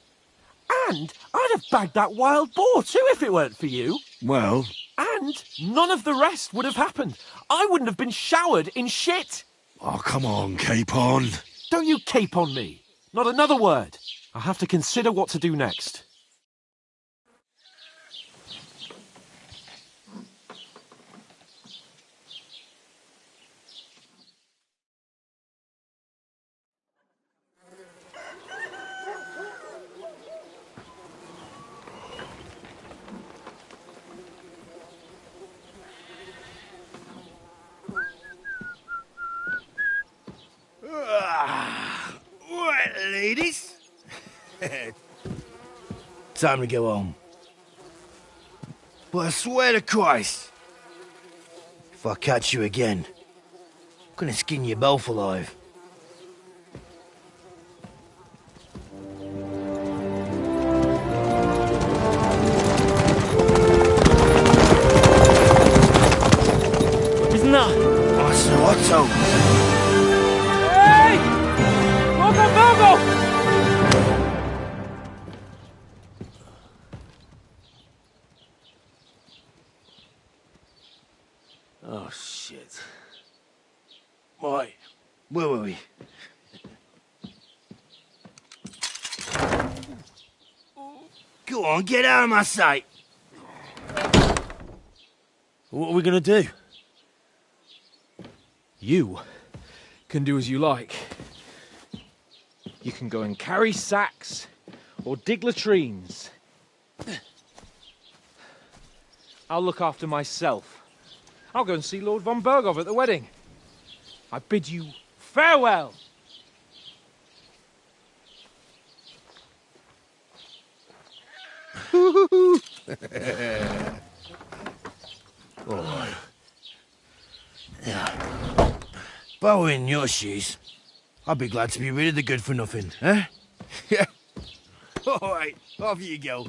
Speaker 10: And I'd have bagged that wild boar too if it weren't for you.
Speaker 2: Well...
Speaker 10: And none of the rest would have happened. I wouldn't have been showered in shit.
Speaker 2: Oh, come on, Capon.
Speaker 10: Don't you cape on me. Not another word. I'll have to consider what to do next.
Speaker 12: Right, ladies. Time to go home. But I swear to Christ, if I catch you again, I'm gonna skin you both alive.
Speaker 9: Isn't that?
Speaker 12: Otto.
Speaker 16: Hey! Lord von Berghoff!
Speaker 12: Oh, shit. Right, where were we? Go on, get out of my sight.
Speaker 9: What are we gonna do?
Speaker 16: You can do as you like. You can go and carry sacks or dig latrines. I'll look after myself. I'll go and see Lord von Berghoff at the wedding. I bid you farewell.
Speaker 12: If I were in your shoes, I'd be glad to be rid of the good-for-nothing, eh? Yeah. All right, off you go.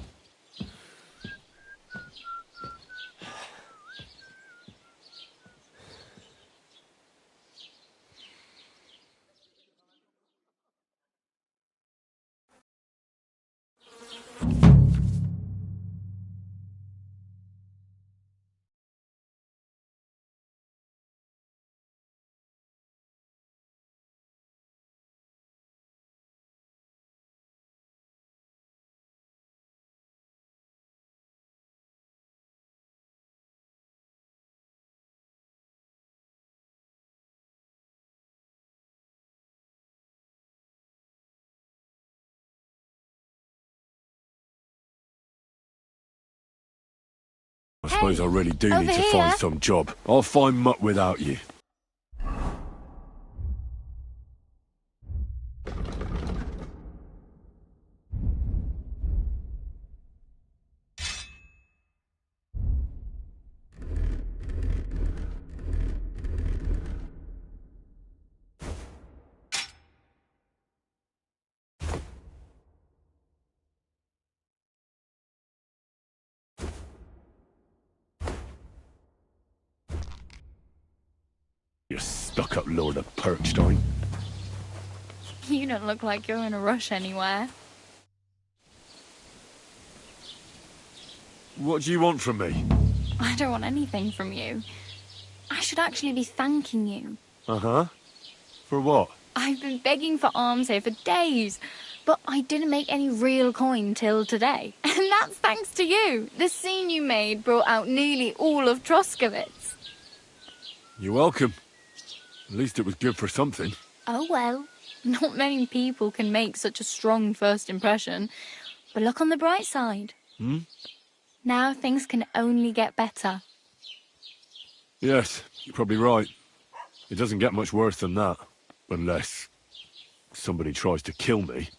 Speaker 2: I suppose I really do need to find some job. I'll find mutt without you. You stuck-up Lord of Perkstein.
Speaker 17: You don't look like you're in a rush anywhere.
Speaker 2: What do you want from me?
Speaker 17: I don't want anything from you. I should actually be thanking you.
Speaker 2: Uh-huh. For what?
Speaker 17: I've been begging for alms here for days, but I didn't make any real coin till today. And that's thanks to you. The scene you made brought out nearly all of Troskowitz.
Speaker 2: You're welcome. At least it was good for something.
Speaker 17: Oh well, not many people can make such a strong first impression. But look on the bright side.
Speaker 2: Hmm?
Speaker 17: Now things can only get better.
Speaker 2: Yes, you're probably right. It doesn't get much worse than that. Unless somebody tries to kill me.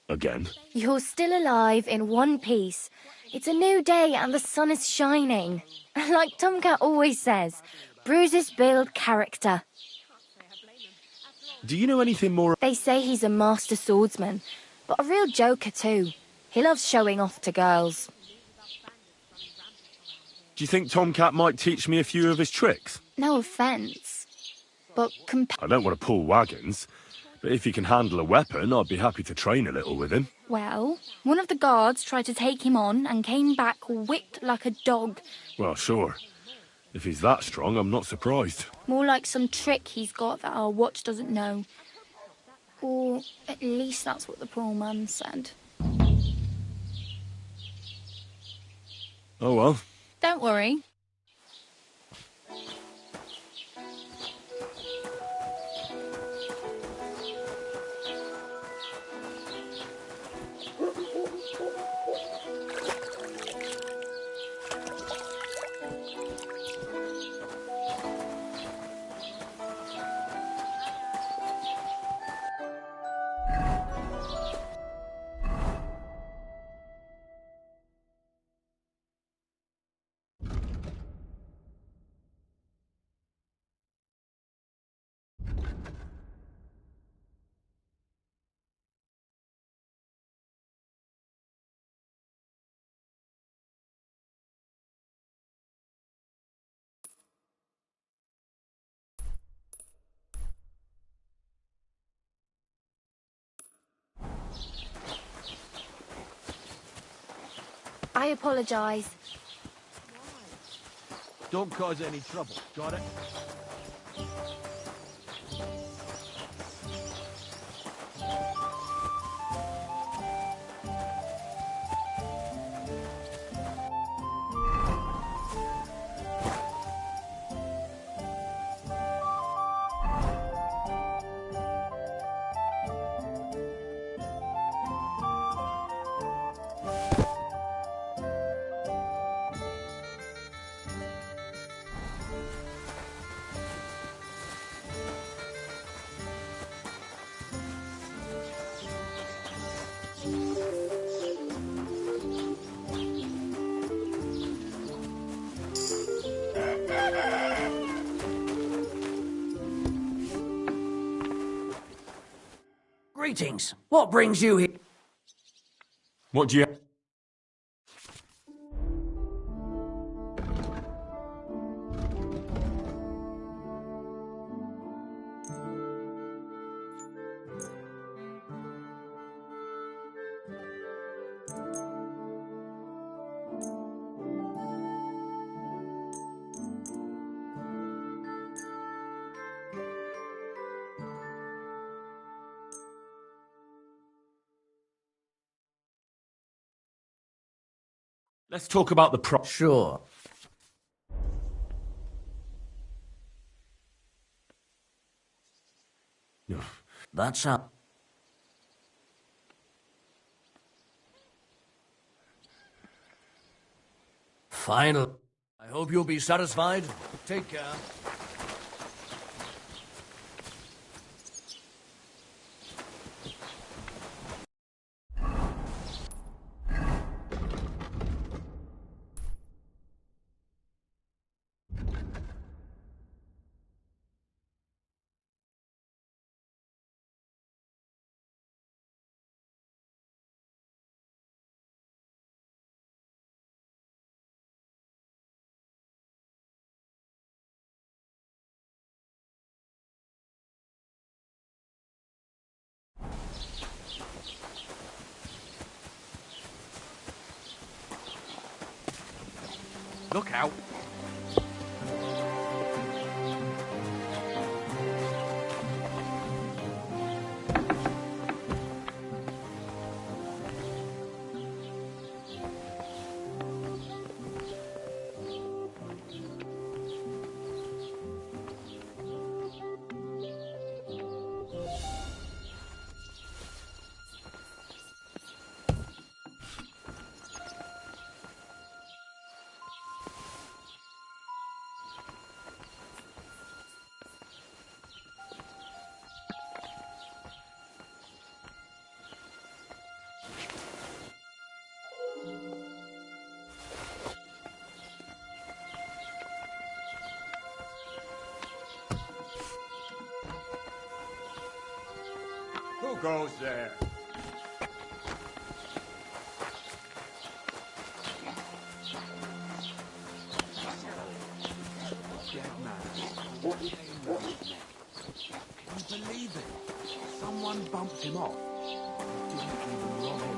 Speaker 2: Again.
Speaker 5: You're still alive in one piece. It's a new day and the sun is shining. Like Tomcat always says, bruises build character.
Speaker 2: Do you know anything more?
Speaker 5: They say he's a master swordsman, but a real joker too. He loves showing off to girls.
Speaker 2: Do you think Tomcat might teach me a few of his tricks?
Speaker 17: No offence, but
Speaker 2: I don't want to pull wagons, but if he can handle a weapon, I'd be happy to train a little with him.
Speaker 17: well, one of the guards tried to take him on and came back whipped like a dog.
Speaker 2: Well, sure. If he's that strong, I'm not surprised.
Speaker 17: More like some trick he's got that our watch doesn't know. Or at least that's what the poor man said.
Speaker 2: Oh well.
Speaker 17: Don't worry.
Speaker 5: I apologise.
Speaker 12: Don't cause any trouble, got it?
Speaker 18: Greetings. What brings you here?
Speaker 2: What do you...
Speaker 9: Let's talk about the pro...
Speaker 18: Sure. That's up. Final. I hope you'll be satisfied. Take care.
Speaker 12: Look out.
Speaker 14: Who goes there?
Speaker 12: Can you believe it? Someone bumped him off. Didn't even rob him.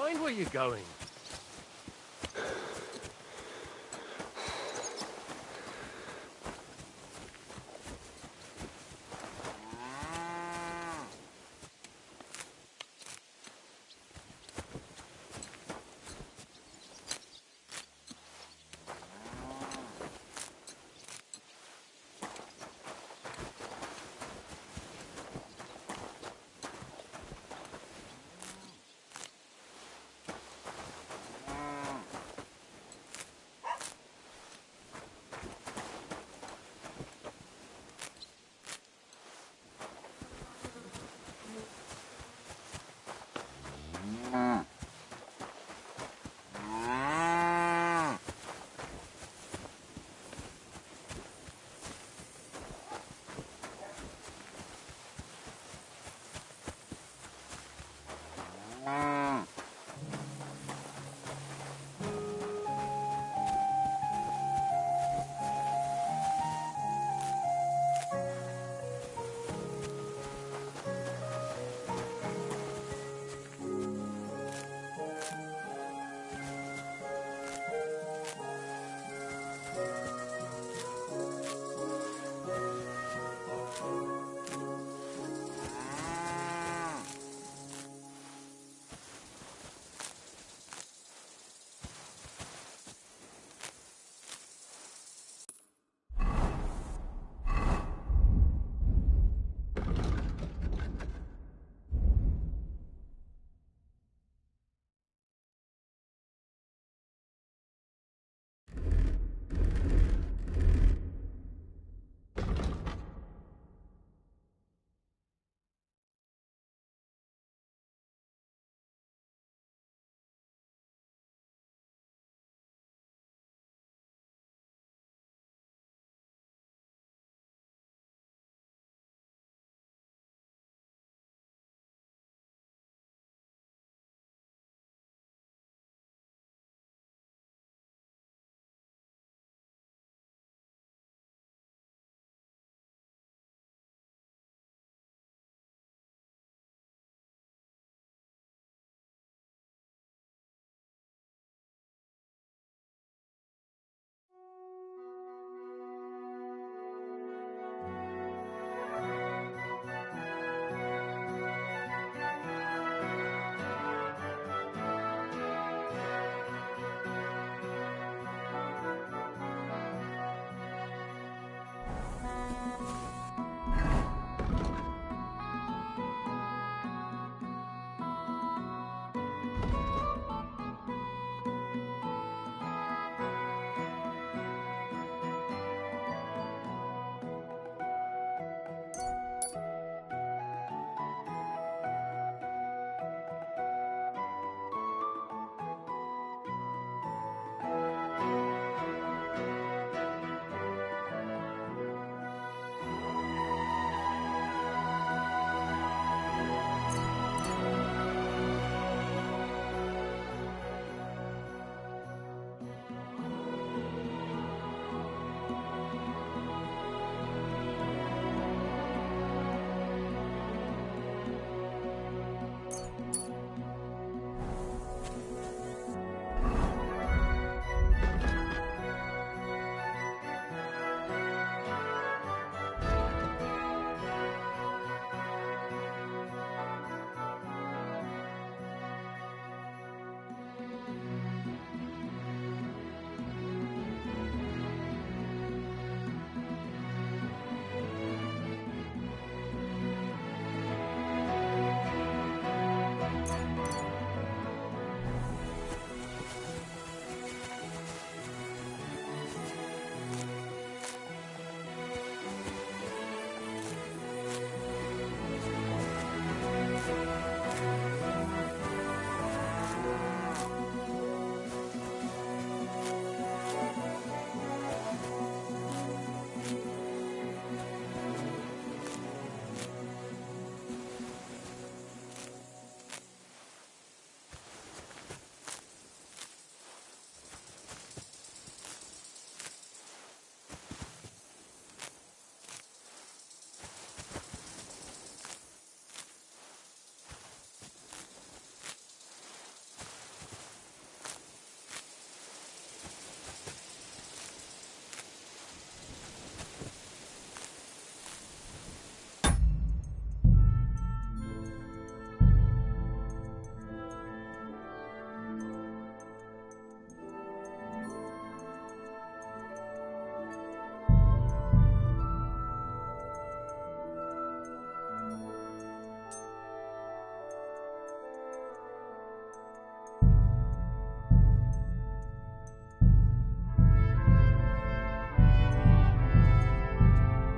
Speaker 10: Mind where you're going.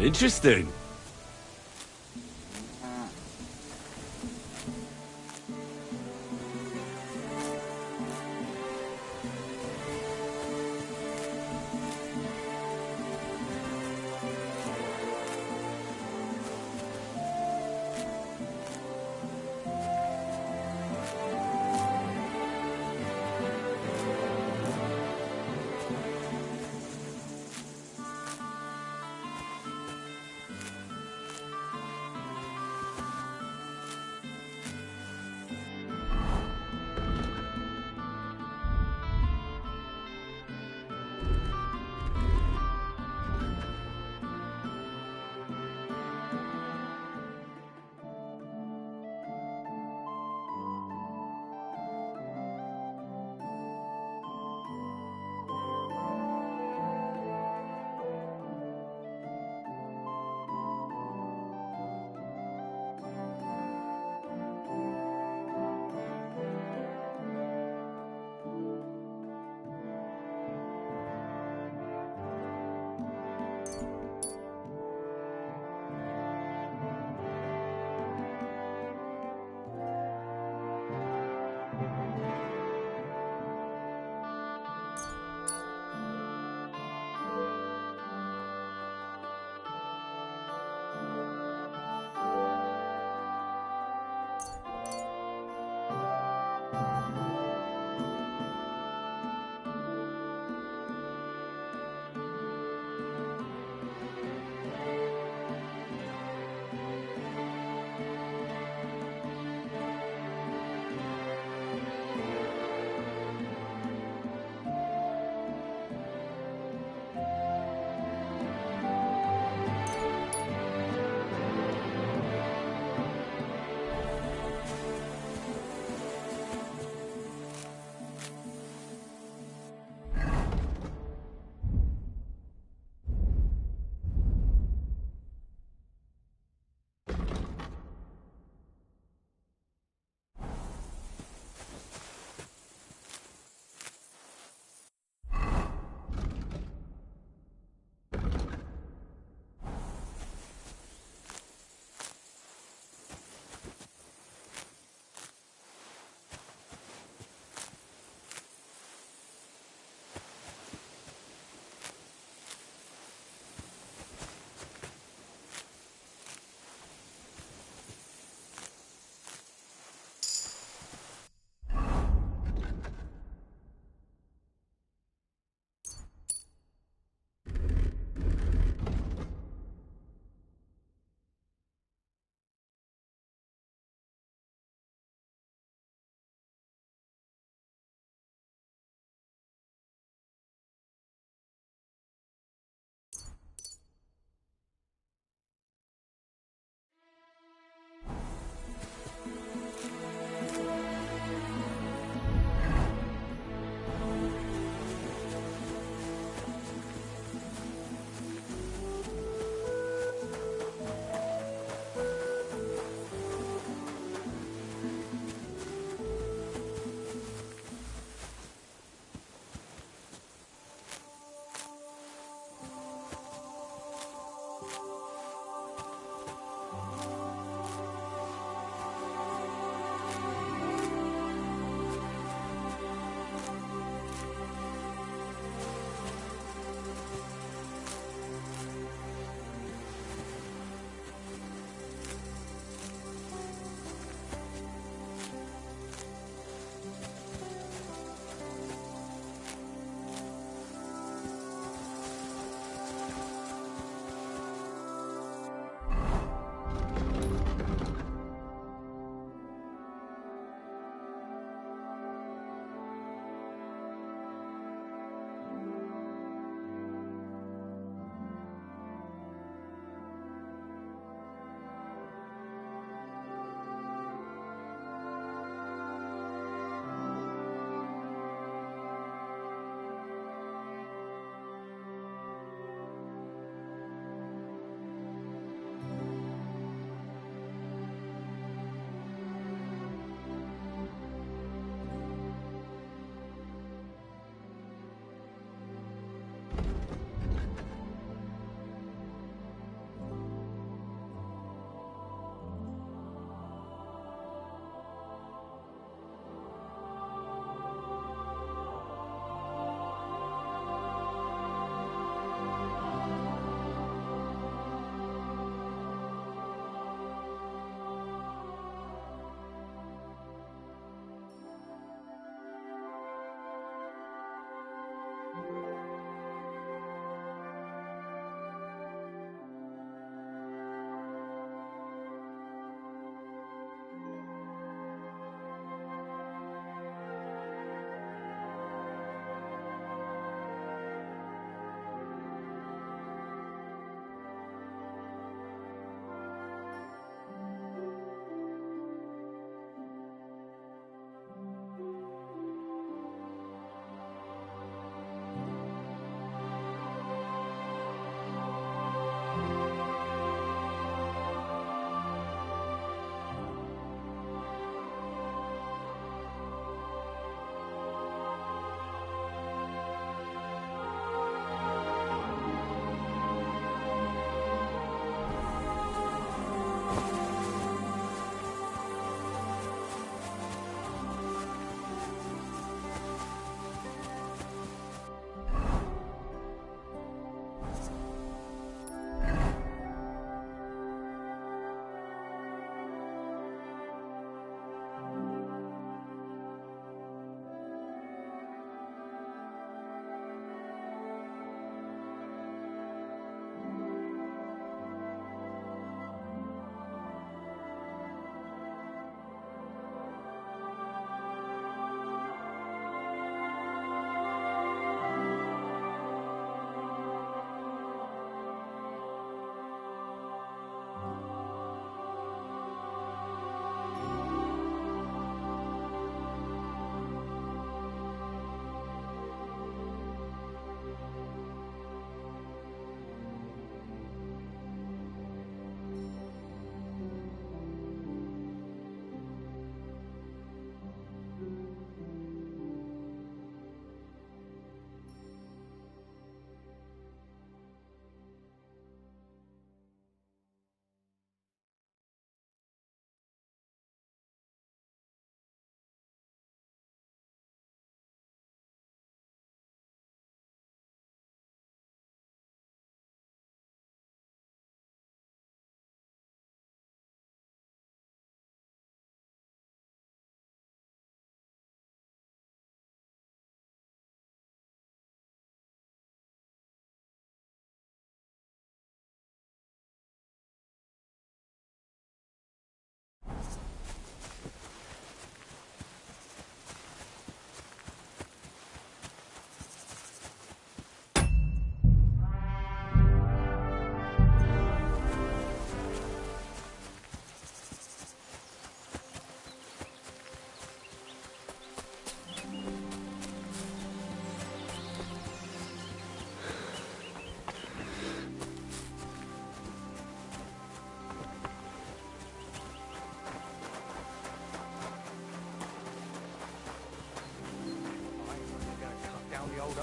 Speaker 19: Interesting.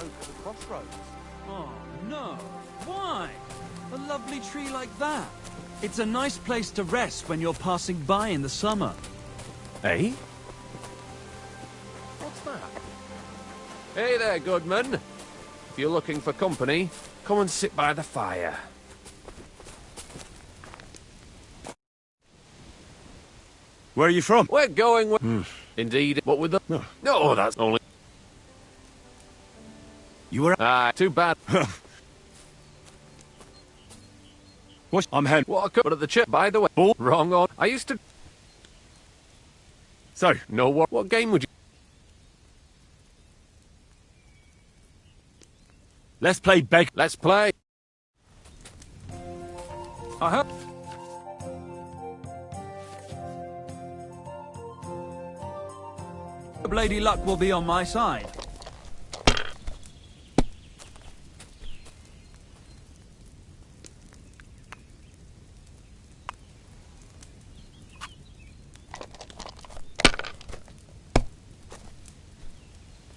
Speaker 12: broke at the crossroads.
Speaker 19: Oh, no. Why? A lovely tree like that. It's a nice place to rest when you're passing by in the summer.
Speaker 10: Eh? What's that? Hey there, Goodman. If you're looking for company, come and sit by the fire.
Speaker 14: Where are you from?
Speaker 10: We're going with... Indeed, what with the... No, that's only...
Speaker 14: You were...
Speaker 10: Ah, too bad.
Speaker 14: What? I'm Hen.
Speaker 10: What a cut at the chip, by the way.
Speaker 14: Bull.
Speaker 10: Wrong on. I used to...
Speaker 14: So,
Speaker 10: no, what game would you...
Speaker 14: let's play beg.
Speaker 10: Let's play.
Speaker 19: I hope... Lady Luck will be on my side.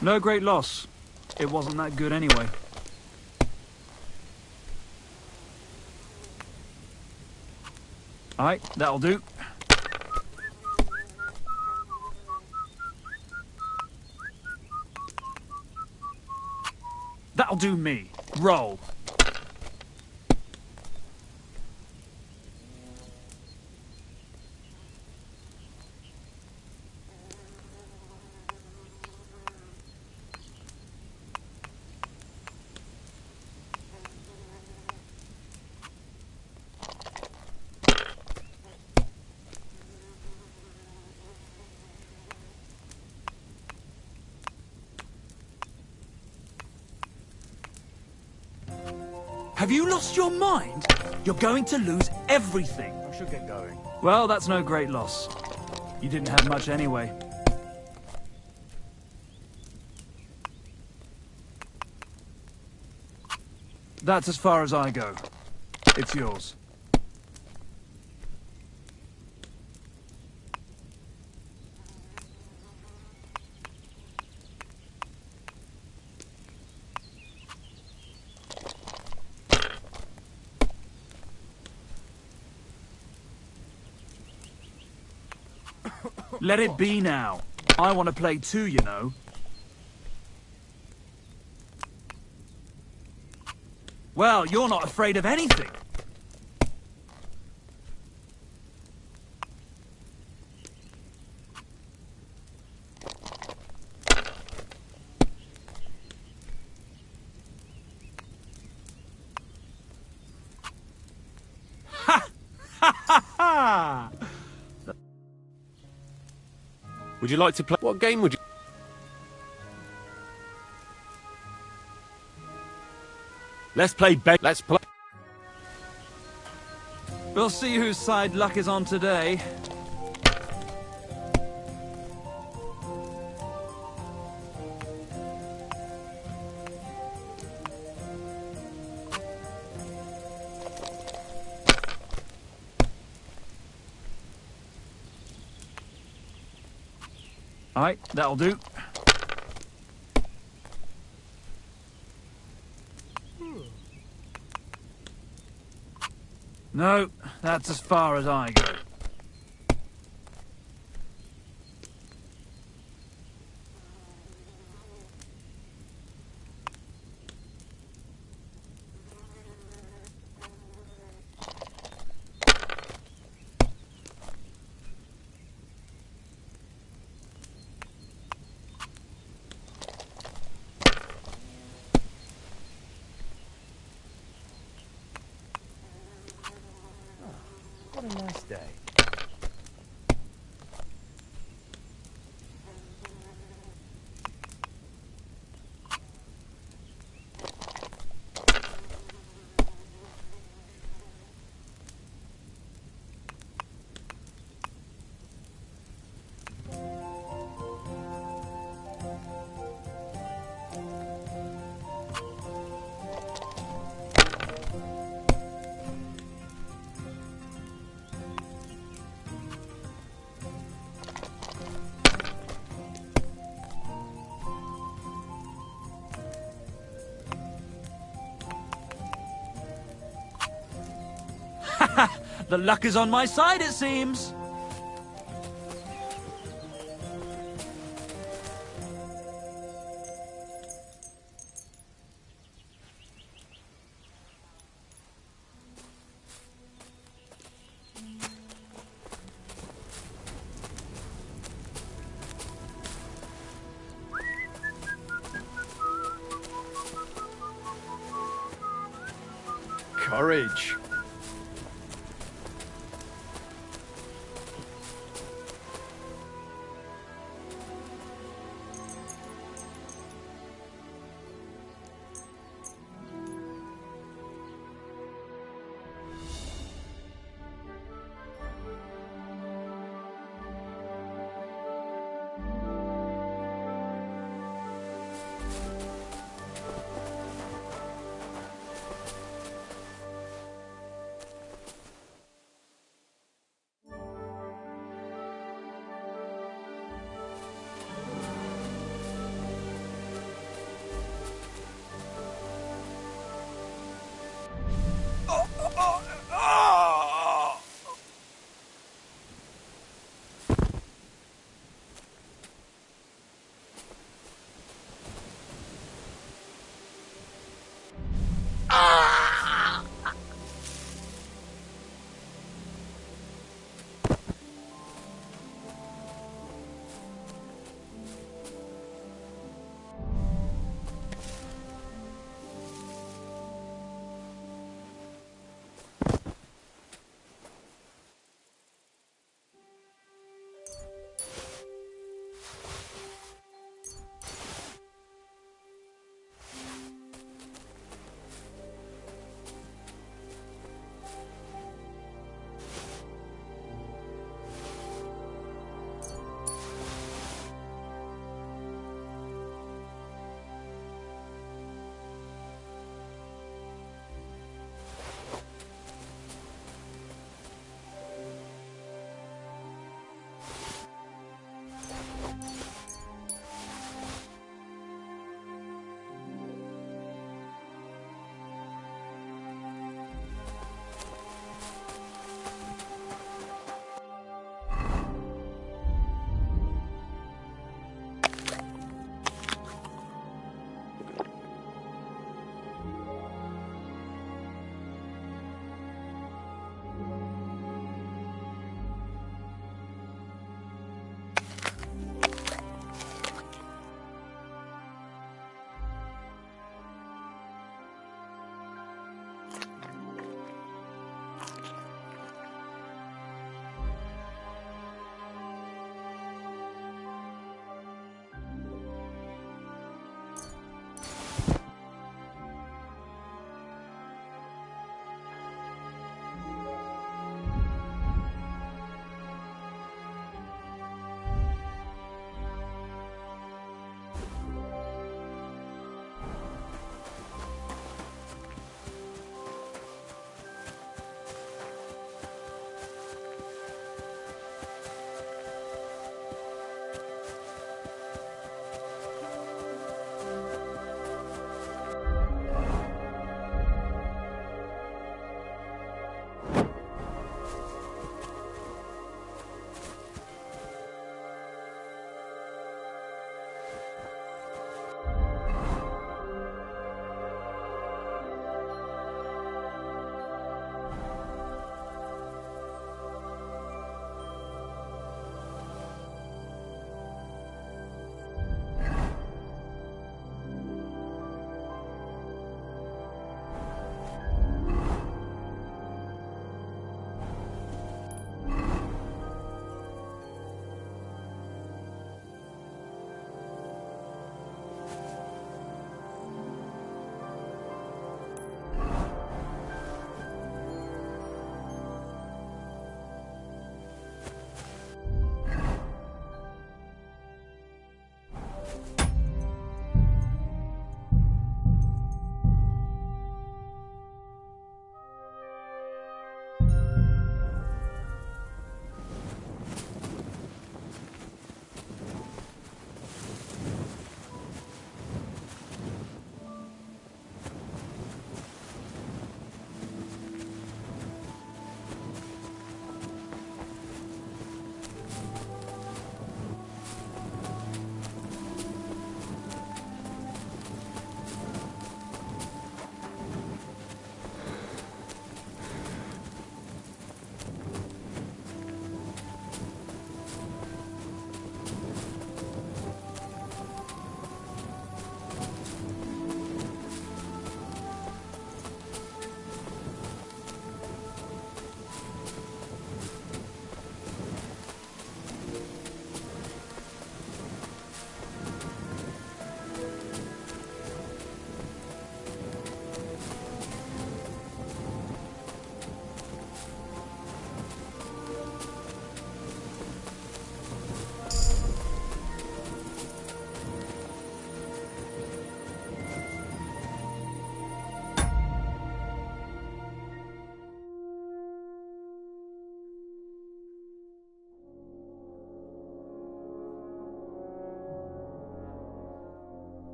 Speaker 19: No great loss. It wasn't that good anyway. Alright, that'll do. That'll do me. Roll. Have you lost your mind? You're going to lose everything.
Speaker 12: I should get going.
Speaker 19: Well, that's no great loss. You didn't have much anyway. That's as far as I go. It's yours. Let it be now. I want to play too, you know. Well, you're not afraid of anything. Ha! Ha ha ha!
Speaker 10: Would you like to play? What game would you...
Speaker 14: Let's play beg.
Speaker 10: Let's play.
Speaker 19: We'll see whose side luck is on today. Alright, that'll do. No, that's as far as I go.
Speaker 12: What a nice day.
Speaker 19: The luck is on my side, it seems.
Speaker 12: Courage.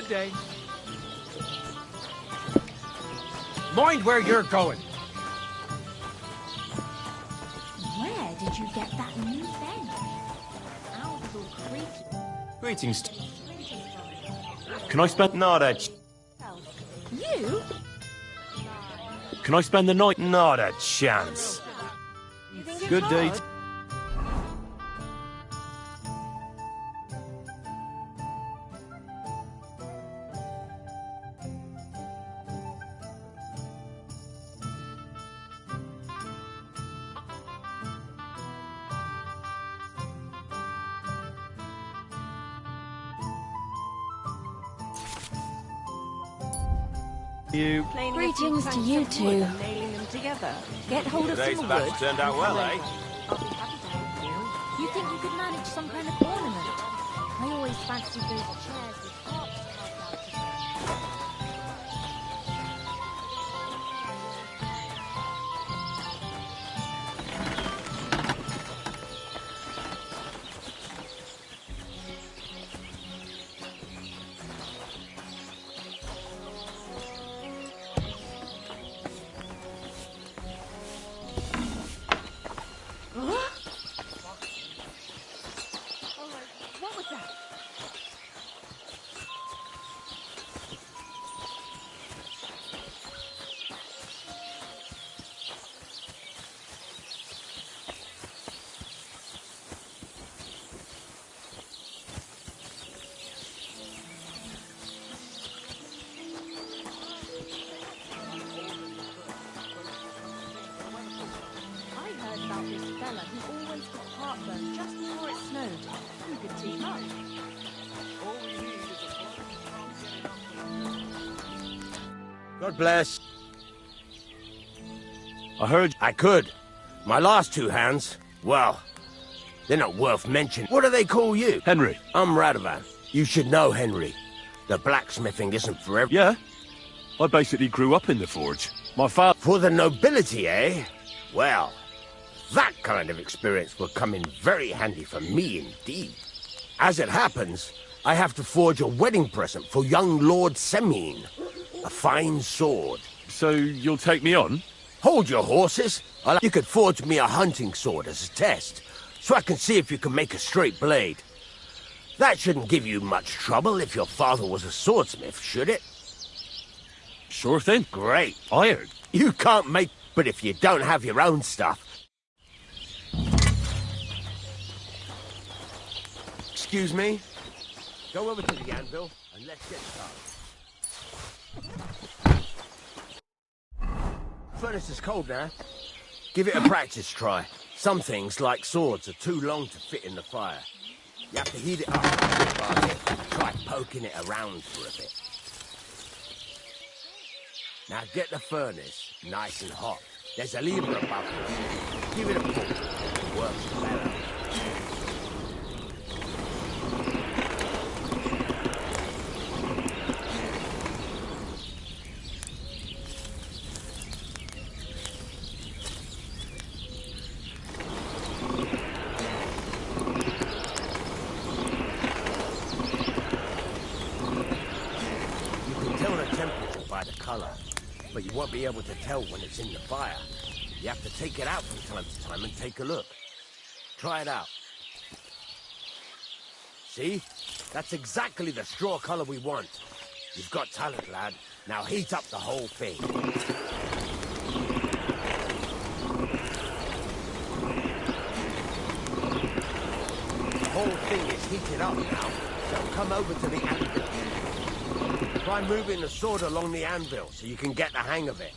Speaker 19: Good day.
Speaker 12: Mind where you're going.
Speaker 5: Where did you get that new bench? How little creaky.
Speaker 9: Greetings. Can I spend... Not a...
Speaker 5: You?
Speaker 9: Can I spend the night? Not a chance. Good day.
Speaker 5: Greetings to you two.
Speaker 1: Nailing them together.
Speaker 5: Get hold of
Speaker 9: Today's
Speaker 5: some
Speaker 9: batch
Speaker 5: wood.
Speaker 9: turned out well, eh?
Speaker 5: I'll be happy to help you. You think you could manage some kind of ornament? I always fancied those chairs with hearts carved out. What was that? I heard about this fella who always got heartburn just before it snowed. You could team up.
Speaker 12: God bless. I heard I could. My last two hands, well, they're not worth mentioning. What do they call you?
Speaker 9: Henry.
Speaker 12: I'm Radovan. You should know Henry. The blacksmithing isn't for everyone.
Speaker 9: Yeah. I basically grew up in the forge. My father...
Speaker 12: For the nobility, eh? Well, that kind of experience will come in very handy for me indeed. As it happens, I have to forge a wedding present for young Lord Semine. A fine sword.
Speaker 9: So you'll take me on?
Speaker 12: Hold your horses. You could forge me a hunting sword as a test, so I can see if you can make a straight blade. That shouldn't give you much trouble if your father was a swordsmith, should it?
Speaker 9: Sure thing.
Speaker 12: Great.
Speaker 9: Iron.
Speaker 12: You can't make... But if you don't have your own stuff... Excuse me? Go over to the anvil and let's get started. Furnace is cold now. Give it a practice try. Some things, like swords, are too long to fit in the fire. You have to heat it up a bit. Try poking it around for a bit. Now get the furnace nice and hot. There's a lever above it. Give it a pull. It works better. But you won't be able to tell when it's in the fire. You have to take it out from time to time and take a look. Try it out. See? That's exactly the straw color we want. You've got talent, lad. Now heat up the whole thing. The whole thing is heated up now, so come over to the anvil. Try moving the sword along the anvil so you can get the hang of it.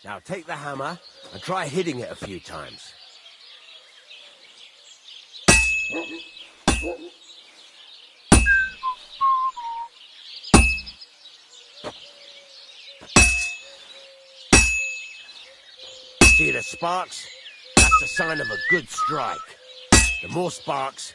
Speaker 12: Now take the hammer and try hitting it a few times. See the sparks? That's a sign of a good strike. The more sparks,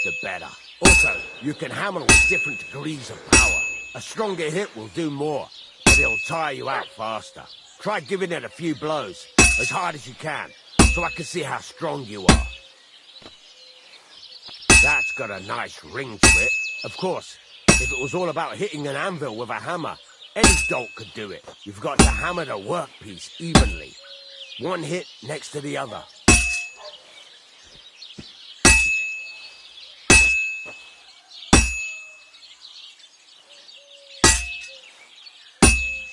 Speaker 12: the better. Also, you can hammer with different degrees of power. A stronger hit will do more, but it'll tire you out faster. Try giving it a few blows, as hard as you can, so I can see how strong you are. That's got a nice ring to it. Of course, if it was all about hitting an anvil with a hammer, any dolt could do it. You've got to hammer the workpiece evenly. One hit next to the other.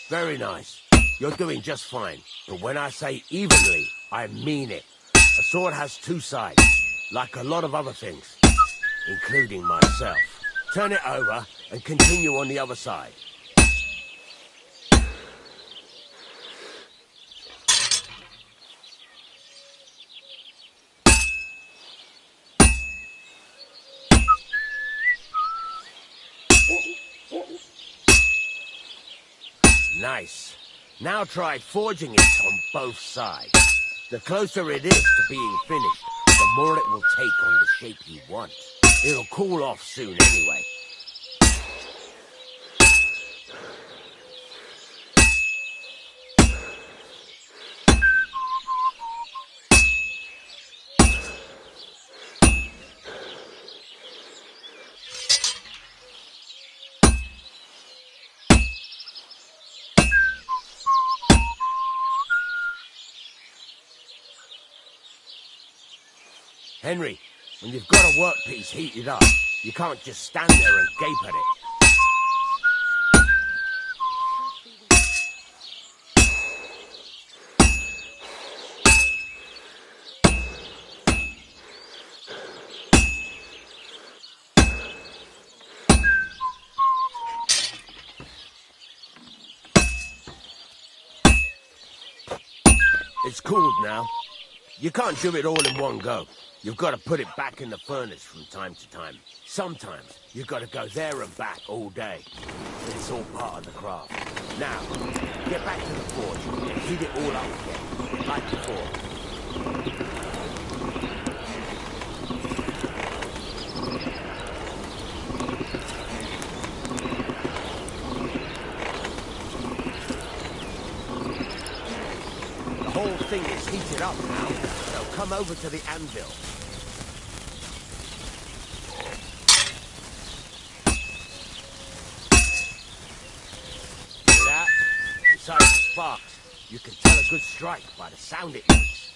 Speaker 12: Very nice. You're doing just fine. But when I say evenly, I mean it. A sword has two sides, like a lot of other things, including myself. Turn it over and continue on the other side. Nice. Now try forging it on both sides. The closer it is to being finished, the more it will take on the shape you want. It'll cool off soon anyway. Henry, when you've got a workpiece heated up, you can't just stand there and gape at it. It's cooled now. You can't do it all in one go. You've got to put it back in the furnace from time to time. Sometimes you've got to go there and back all day. It's all part of the craft. Now, get back to the forge and heat it all up again, like before. The whole thing is heated up now, so come over to the anvil. Besides the sparks, you can tell a good strike by the sound it makes.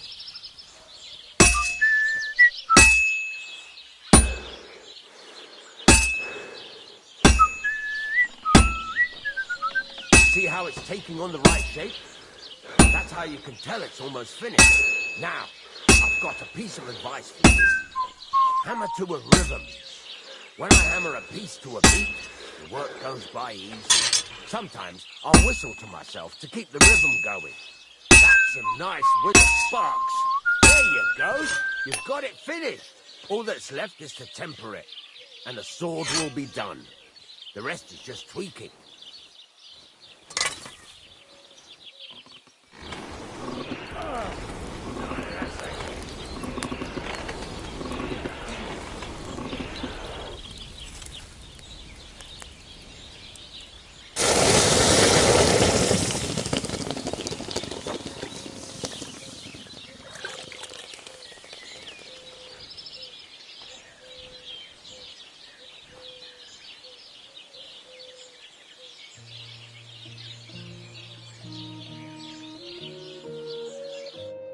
Speaker 12: See how it's taking on the right shape? That's how you can tell it's almost finished. Now, I've got a piece of advice for you. Hammer to a rhythm. When I hammer a piece to a beat, the work goes by easy. Sometimes I'll whistle to myself to keep the rhythm going. That's a nice with the sparks. There you go. You've got it finished. All that's left is to temper it, and the sword will be done. The rest is just tweaking.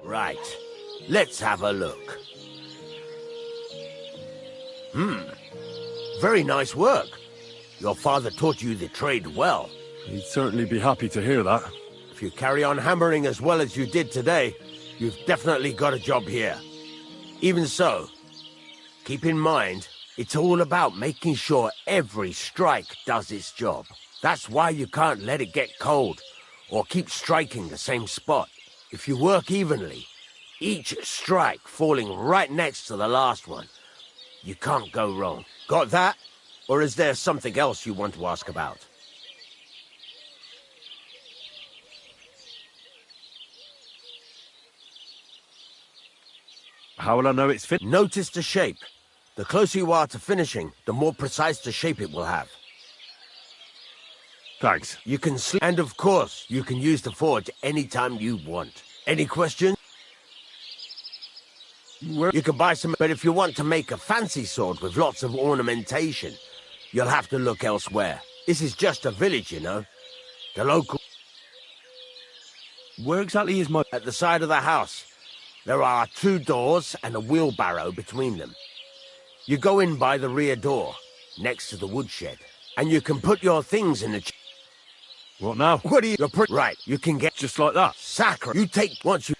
Speaker 12: Right, let's have a look. Very nice work. Your father taught you the trade well.
Speaker 2: He'd certainly be happy to hear that.
Speaker 12: If you carry on hammering as well as you did today, you've definitely got a job here. Even so, keep in mind, it's all about making sure every strike does its job. That's why you can't let it get cold, or keep striking the same spot. If you work evenly, each strike falling right next to the last one, you can't go wrong. Got that? Or is there something else you want to ask about?
Speaker 2: How will I know it's fit?
Speaker 12: Notice the shape. The closer you are to finishing, the more precise the shape it will have.
Speaker 2: Thanks.
Speaker 12: You can sleep, and of course, you can use the forge anytime you want. Any questions? You can buy some, but if you want to make a fancy sword with lots of ornamentation, you'll have to look elsewhere. This is just a village, you know. The local...
Speaker 9: Where exactly is my...
Speaker 12: At the side of the house. There are 2 doors and a wheelbarrow between them. You go in by the rear door, next to the woodshed, and you can put your things in the...
Speaker 9: What now?
Speaker 12: What do you... Right, you can get...
Speaker 9: Just like that?
Speaker 12: Sacre. You take... Once you...